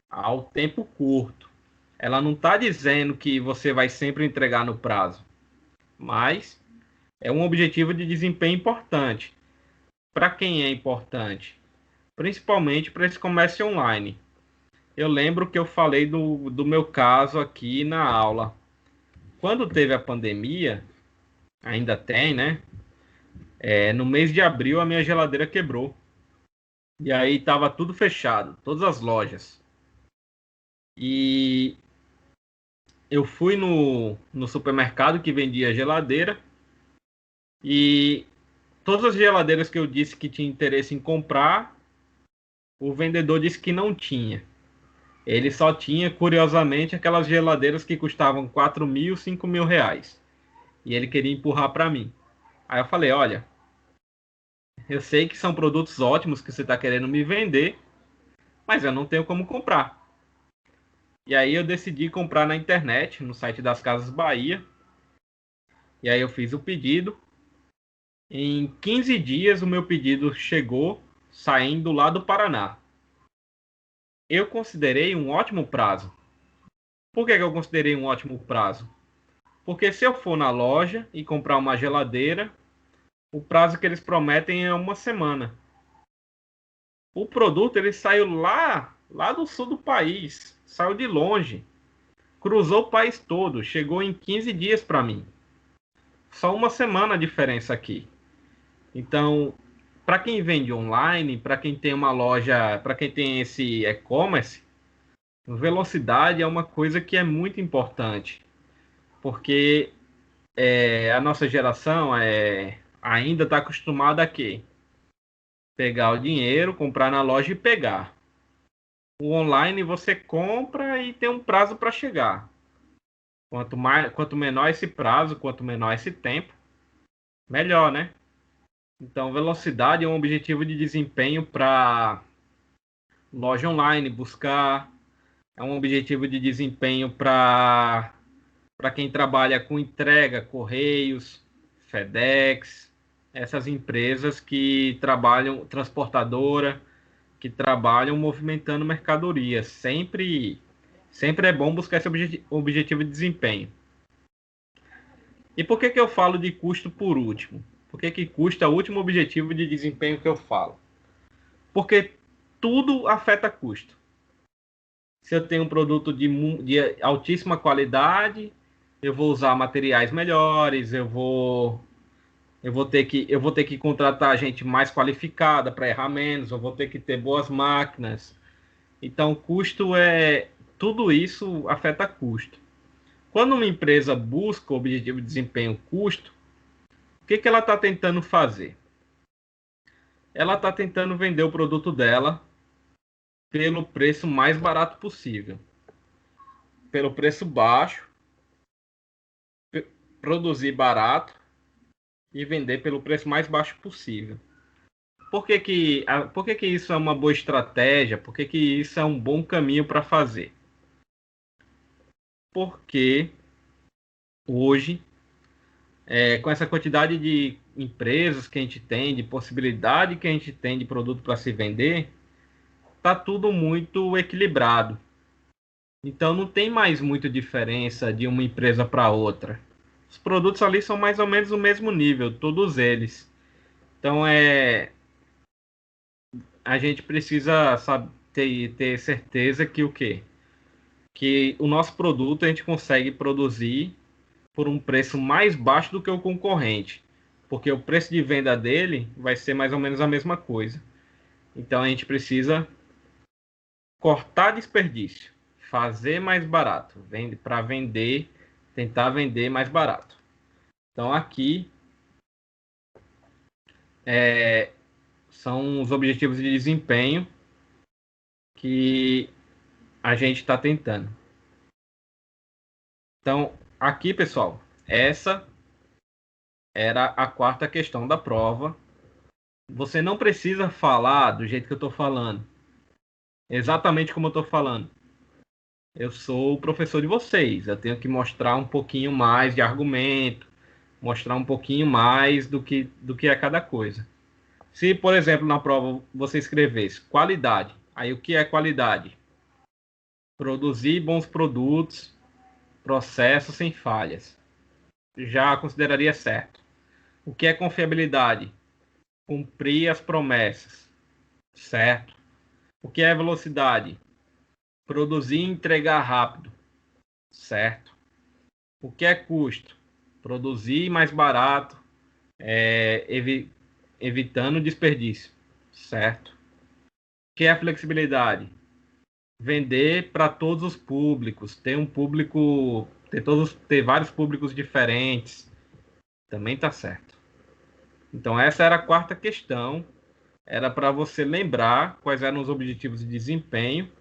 ao tempo curto. Ela não está dizendo que você vai sempre entregar no prazo, mas é um objetivo de desempenho importante. Para quem é importante? Principalmente para esse comércio online. Eu lembro que eu falei do meu caso aqui na aula. Quando teve a pandemia, ainda tem, né? No mês de abril a minha geladeira quebrou. E aí estava tudo fechado, todas as lojas. E eu fui no supermercado que vendia geladeira. E todas as geladeiras que eu disse que tinha interesse em comprar, o vendedor disse que não tinha. Ele só tinha, curiosamente, aquelas geladeiras que custavam 4.000, 5.000 reais. E ele queria empurrar para mim. Aí eu falei, olha, eu sei que são produtos ótimos que você está querendo me vender, mas eu não tenho como comprar. E aí eu decidi comprar na internet, no site das Casas Bahia. E aí eu fiz o pedido. Em 15 dias o meu pedido chegou, saindo lá do Paraná. Eu considerei um ótimo prazo. Por que eu considerei um ótimo prazo? Porque se eu for na loja e comprar uma geladeira, o prazo que eles prometem é uma semana. O produto ele saiu lá do sul do país, saiu de longe, cruzou o país todo, chegou em 15 dias para mim. Só uma semana a diferença aqui. Então, para quem vende online, para quem tem uma loja, para quem tem esse e-commerce, velocidade é uma coisa que é muito importante, porque a nossa geração ainda está acostumada a quê? Pegar o dinheiro, comprar na loja e pegar. O online você compra e tem um prazo para chegar. Quanto menor esse prazo, quanto menor esse tempo, melhor, né? Então, velocidade é um objetivo de desempenho para loja online, buscar, é um objetivo de desempenho para quem trabalha com entrega, Correios, FedEx, essas empresas que trabalham, transportadora, que trabalham movimentando mercadoria. Sempre é bom buscar esse objetivo de desempenho. E por que eu falo de custo por último? Por que custo é o último objetivo de desempenho que eu falo? Porque tudo afeta custo. Se eu tenho um produto de altíssima qualidade, eu vou usar materiais melhores, eu vou ter que contratar gente mais qualificada para errar menos, eu vou ter que ter boas máquinas. Então, tudo isso afeta custo. Quando uma empresa busca o objetivo de desempenho custo, o que ela está tentando fazer? Ela está tentando vender o produto dela pelo preço mais barato possível. Pelo preço baixo, produzir barato e vender pelo preço mais baixo possível. Por que isso é uma boa estratégia? Por que isso é um bom caminho para fazer? Porque hoje, com essa quantidade de empresas que a gente tem, de possibilidade que a gente tem de produto para se vender, está tudo muito equilibrado. Então não tem mais muita diferença de uma empresa para outra. Os produtos ali são mais ou menos o mesmo nível, todos eles. Então a gente precisa ter certeza que o quê? Que o nosso produto a gente consegue produzir por um preço mais baixo do que o concorrente, porque o preço de venda dele vai ser mais ou menos a mesma coisa. Então a gente precisa cortar desperdício, fazer mais barato, para vender, tentar vender mais barato. Então aqui são os objetivos de desempenho que a gente está tentando. Então aqui, pessoal, essa era a quarta questão da prova. Você não precisa falar do jeito que eu estou falando, exatamente como eu estou falando. eu sou o professor de vocês. Eu tenho que mostrar um pouquinho mais de argumento, mostrar um pouquinho mais do que é cada coisa. Se, por exemplo, na prova você escrevesse qualidade, aí o que é qualidade? Produzir bons produtos, processos sem falhas. Já consideraria certo. O que é confiabilidade? Cumprir as promessas. Certo. O que é velocidade? Produzir e entregar rápido. Certo. O que é custo? Produzir mais barato, evitando desperdício. Certo. O que é flexibilidade? Vender para todos os públicos, ter um público, ter vários públicos diferentes, também tá certo. Então essa era a quarta questão, era para você lembrar quais eram os objetivos de desempenho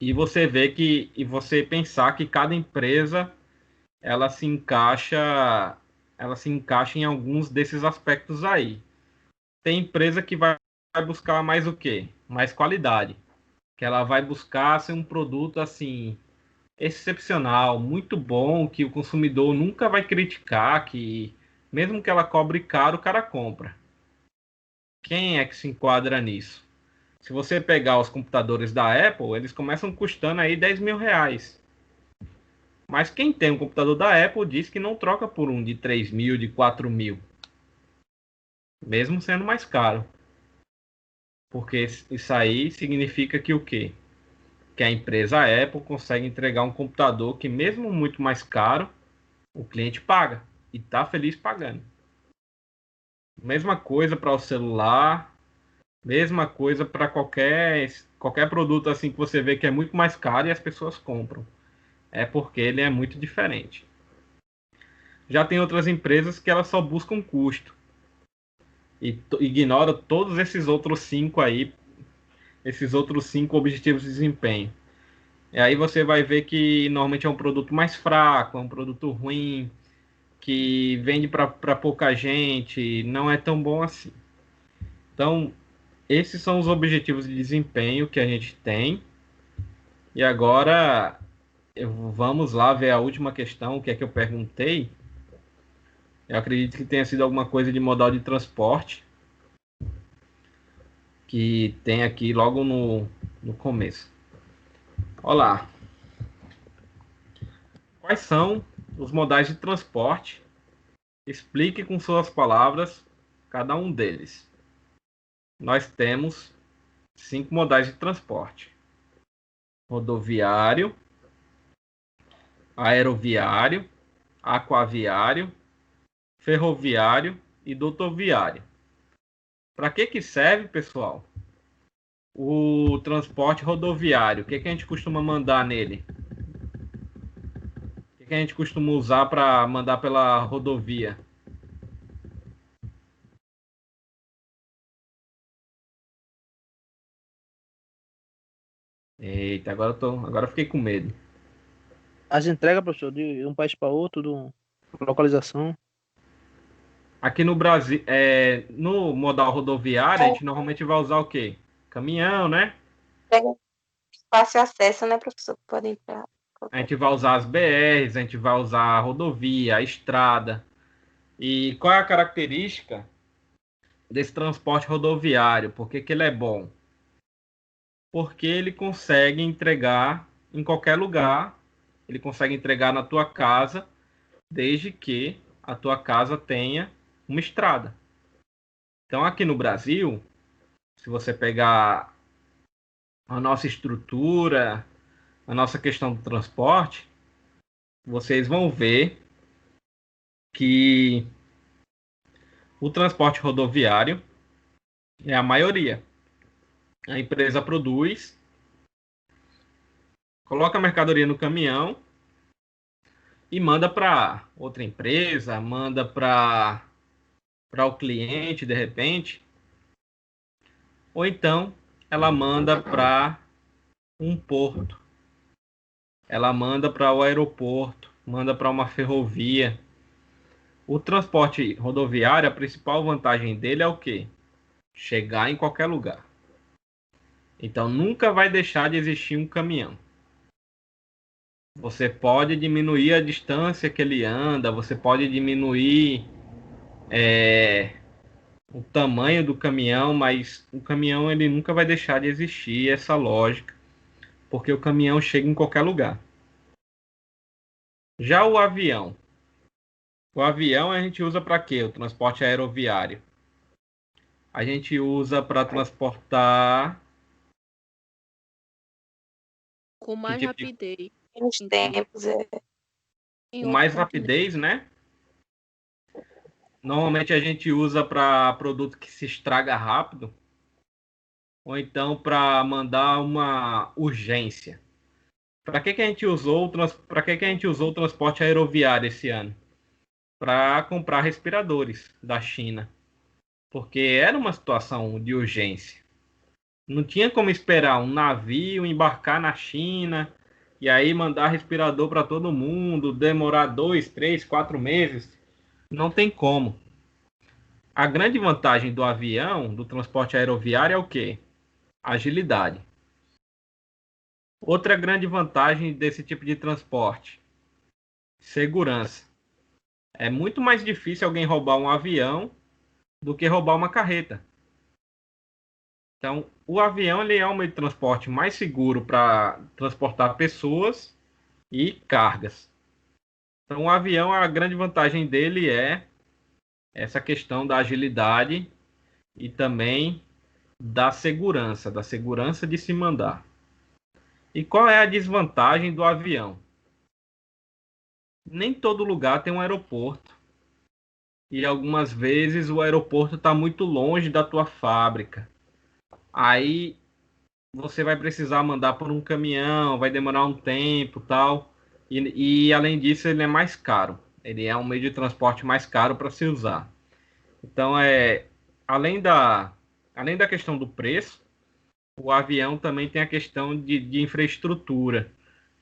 e você ver e você pensar que cada empresa ela se encaixa em alguns desses aspectos aí. Tem empresa que vai buscar mais o quê? Mais qualidade, que ela vai buscar ser um produto assim excepcional, muito bom, que o consumidor nunca vai criticar, que mesmo que ela cobre caro, o cara compra. Quem é que se enquadra nisso? Se você pegar os computadores da Apple, eles começam custando aí 10 mil reais. Mas quem tem um computador da Apple diz que não troca por um de 3 mil, de 4 mil. Mesmo sendo mais caro. Porque isso aí significa que o quê? Que a empresa Apple consegue entregar um computador que, mesmo muito mais caro, o cliente paga e está feliz pagando. Mesma coisa para o celular, mesma coisa para qualquer produto assim que você vê que é muito mais caro e as pessoas compram. É porque ele é muito diferente. Já tem outras empresas que elas só buscam custo e ignora todos esses outros cinco aí, esses outros cinco objetivos de desempenho. E aí você vai ver que normalmente é um produto mais fraco, é um produto ruim, que vende para pouca gente, não é tão bom assim. Então, esses são os objetivos de desempenho que a gente tem. E agora vamos lá ver a última questão, o que é que eu perguntei. Eu acredito que tenha sido alguma coisa de modal de transporte, que tem aqui logo no começo. Olá. Quais são os modais de transporte? Explique com suas palavras cada um deles. Nós temos 5 modais de transporte: rodoviário, aeroviário, aquaviário, ferroviário e dutoviário. Para que serve, pessoal? O transporte rodoviário, o que a gente costuma mandar nele? O que a gente costuma usar para mandar pela rodovia? Eita, agora eu fiquei com medo. As entregas, professor, de um país para outro, localização. Aqui no Brasil, no modal rodoviário, a gente normalmente vai usar o quê? Caminhão, né? Pega fácil acesso, né, professor? Pode entrar. A gente vai usar as BRs, a gente vai usar a rodovia, a estrada. E qual é a característica desse transporte rodoviário? Por que ele é bom? Porque ele consegue entregar em qualquer lugar, ele consegue entregar na tua casa, desde que a tua casa tenha uma estrada. Então, aqui no Brasil, se você pegar a nossa estrutura, a nossa questão do transporte, vocês vão ver que o transporte rodoviário é a maioria. A empresa produz, coloca a mercadoria no caminhão e manda para outra empresa, manda para o cliente de repente, ou então ela manda para um porto, ela manda para o aeroporto, manda para uma ferrovia. O transporte rodoviário, a principal vantagem dele é o quê? Chegar em qualquer lugar. Então nunca vai deixar de existir um caminhão. Você pode diminuir a distância que ele anda, você pode diminuir o tamanho do caminhão, mas o caminhão ele nunca vai deixar de existir, essa lógica, porque o caminhão chega em qualquer lugar. Já o avião a gente usa para quê? O transporte aeroviário. A gente usa para transportar Com que mais tipo de- rapidez. Nos Então, tempos, em com outro mais continente. rapidez, né? Normalmente a gente usa para produto que se estraga rápido, ou então para mandar uma urgência. Para que a gente usou para que a gente usou o transporte aeroviário esse ano? Para comprar respiradores da China, porque era uma situação de urgência. Não tinha como esperar um navio embarcar na China e aí mandar respirador para todo mundo, demorar 2, 3, 4 meses. Não tem como. A grande vantagem do avião, do transporte aeroviário, é o quê? Agilidade. Outra grande vantagem desse tipo de transporte: segurança. É muito mais difícil alguém roubar um avião do que roubar uma carreta. Então, o avião ele é um meio de transporte mais seguro para transportar pessoas e cargas. Então, o avião, a grande vantagem dele é essa questão da agilidade e também da segurança de se mandar. E qual é a desvantagem do avião? Nem todo lugar tem um aeroporto. E algumas vezes o aeroporto está muito longe da tua fábrica. Aí você vai precisar mandar por um caminhão, vai demorar um tempo, tal. E além disso, ele é mais caro. Ele é um meio de transporte mais caro para se usar. Então além da além da questão do preço, o avião também tem a questão de infraestrutura.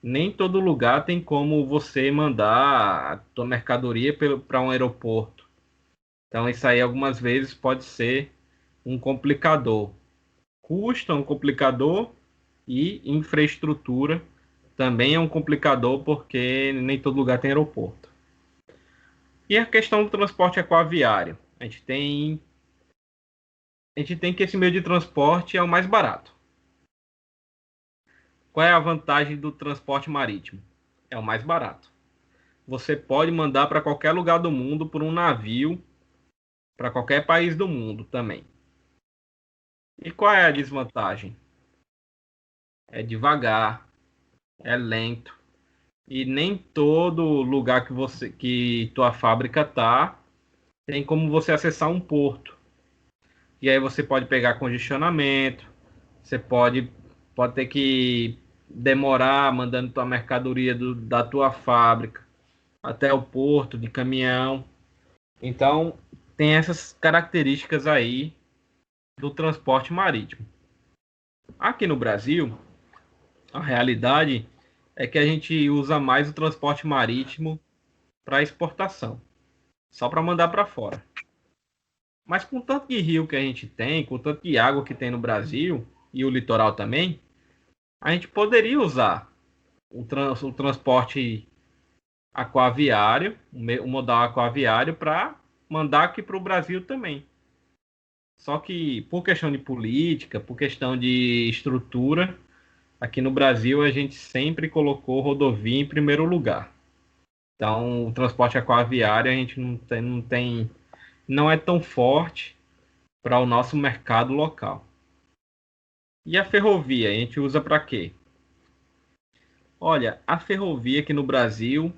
Nem todo lugar tem como você mandar a tua mercadoria para um aeroporto. Então isso aí algumas vezes pode ser um complicador. Custo é um complicador e infraestrutura também é um complicador porque nem todo lugar tem aeroporto. E a questão do transporte aquaviário. A gente tem que esse meio de transporte é o mais barato. Qual é a vantagem do transporte marítimo? É o mais barato. Você pode mandar para qualquer lugar do mundo por um navio, para qualquer país do mundo também. E qual é a desvantagem? É devagar, é lento e nem todo lugar que tua fábrica tá tem como você acessar um porto. E aí você pode pegar congestionamento, você pode ter que demorar mandando tua mercadoria da tua fábrica até o porto de caminhão. Então, tem essas características aí do transporte marítimo. Aqui no Brasil, a realidade é que a gente usa mais o transporte marítimo para exportação, só para mandar para fora. Mas com tanto de rio que a gente tem, com tanto de água que tem no Brasil e o litoral também, a gente poderia usar o transporte aquaviário, o modal aquaviário, para mandar aqui para o Brasil também. Só que por questão de política, por questão de estrutura, aqui no Brasil a gente sempre colocou rodovia em primeiro lugar. Então, o transporte aquaviário a gente não é tão forte para o nosso mercado local. E a ferrovia, a gente usa para quê? Olha, a ferrovia aqui no Brasil,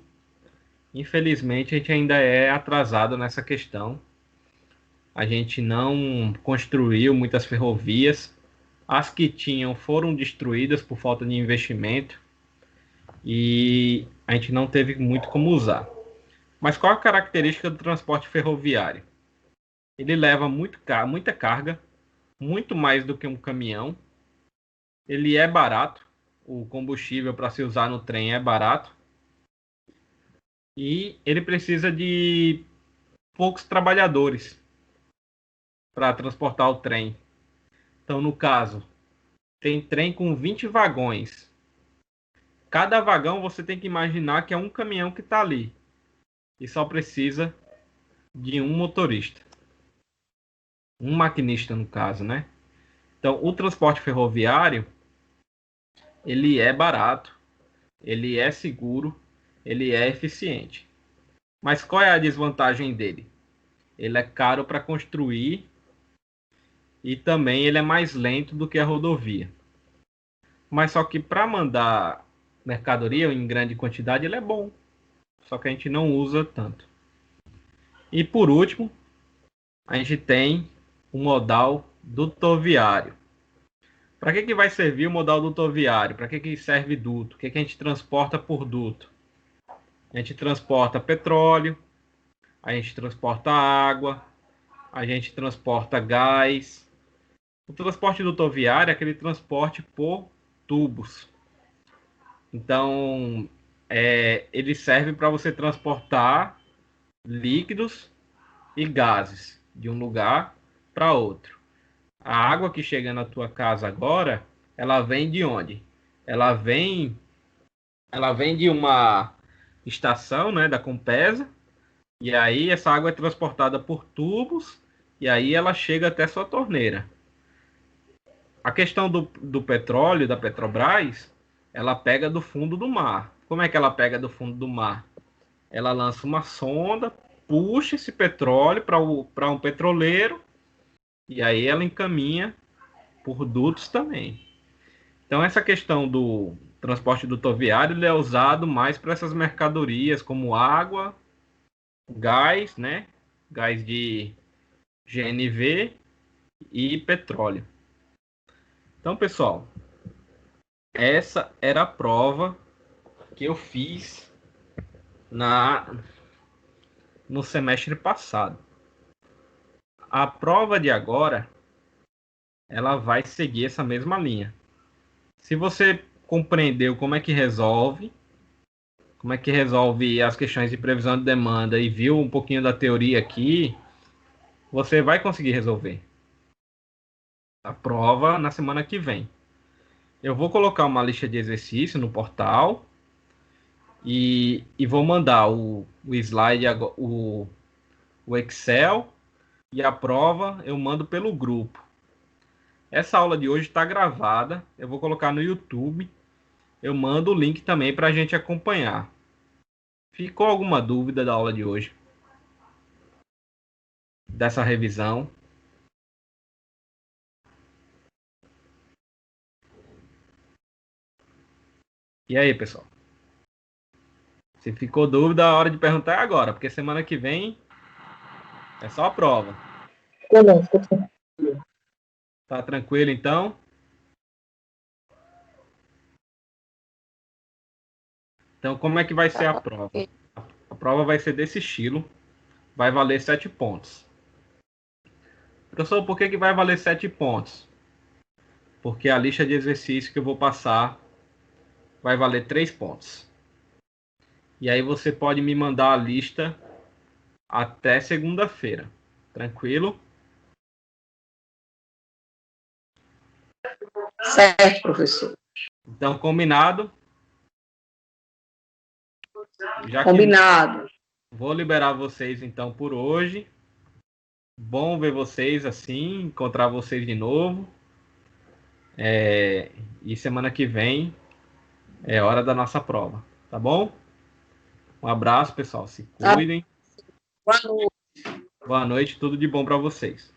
infelizmente, a gente ainda é atrasado nessa questão. A gente não construiu muitas ferrovias. As que tinham foram destruídas por falta de investimento e a gente não teve muito como usar. Mas qual a característica do transporte ferroviário? Ele leva muita carga, muito mais do que um caminhão. Ele é barato, o combustível para se usar no trem é barato. E ele precisa de poucos trabalhadores para transportar o trem. Então, no caso, tem trem com 20 vagões. Cada vagão você tem que imaginar que é um caminhão que está ali. E só precisa de um motorista. Um maquinista, no caso, né? Então, o transporte ferroviário, ele é barato, ele é seguro, ele é eficiente. Mas qual é a desvantagem dele? Ele é caro para construir e também ele é mais lento do que a rodovia. Mas só que para mandar mercadoria em grande quantidade ele é bom. Só que a gente não usa tanto. E por último, a gente tem o modal dutoviário. Para que vai servir o modal dutoviário? Para que serve duto? O que a gente transporta por duto? A gente transporta petróleo, a gente transporta água, a gente transporta gás. O transporte dutoviário é aquele transporte por tubos. Então, ele serve para você transportar líquidos e gases de um lugar para outro. A água que chega na tua casa agora, ela vem de onde? Ela vem de uma estação, né, da Compesa, e aí essa água é transportada por tubos e aí ela chega até sua torneira. A questão do petróleo, da Petrobras, ela pega do fundo do mar. Como é que ela pega do fundo do mar? Ela lança uma sonda, puxa esse petróleo para um petroleiro e aí ela encaminha por dutos também. Então essa questão do transporte dutoviário ele é usado mais para essas mercadorias como água, gás, né? Gás de GNV e petróleo. Então, pessoal, essa era a prova que eu fiz no semestre passado. A prova de agora, ela vai seguir essa mesma linha. Se você compreendeu como é que resolve as questões de previsão de demanda e viu um pouquinho da teoria aqui, você vai conseguir resolver a prova na semana que vem. Eu vou colocar uma lista de exercícios no portal e vou mandar o slide, o Excel e a prova eu mando pelo grupo. Essa aula de hoje está gravada, eu vou colocar no YouTube. Eu mando o link também para a gente acompanhar. Ficou alguma dúvida da aula de hoje? Dessa revisão? E aí, pessoal? Se ficou dúvida, a hora de perguntar é agora, porque semana que vem é só a prova. Ficou bom, ficou bom. Tá tranquilo, então? Então, como é que vai ser a prova? A prova vai ser desse estilo. Vai valer 7 pontos. Professor, por que vai valer 7 pontos? Porque a lista de exercícios que eu vou passar vai valer 3 pontos. E aí você pode me mandar a lista até segunda-feira. Tranquilo? Certo, professor. Então, combinado? Já que Combinado. vou liberar vocês, então, por hoje. Bom ver vocês assim, encontrar vocês de novo. E semana que vem é hora da nossa prova, tá bom? Um abraço, pessoal. Se cuidem. Boa noite. Boa noite, tudo de bom para vocês.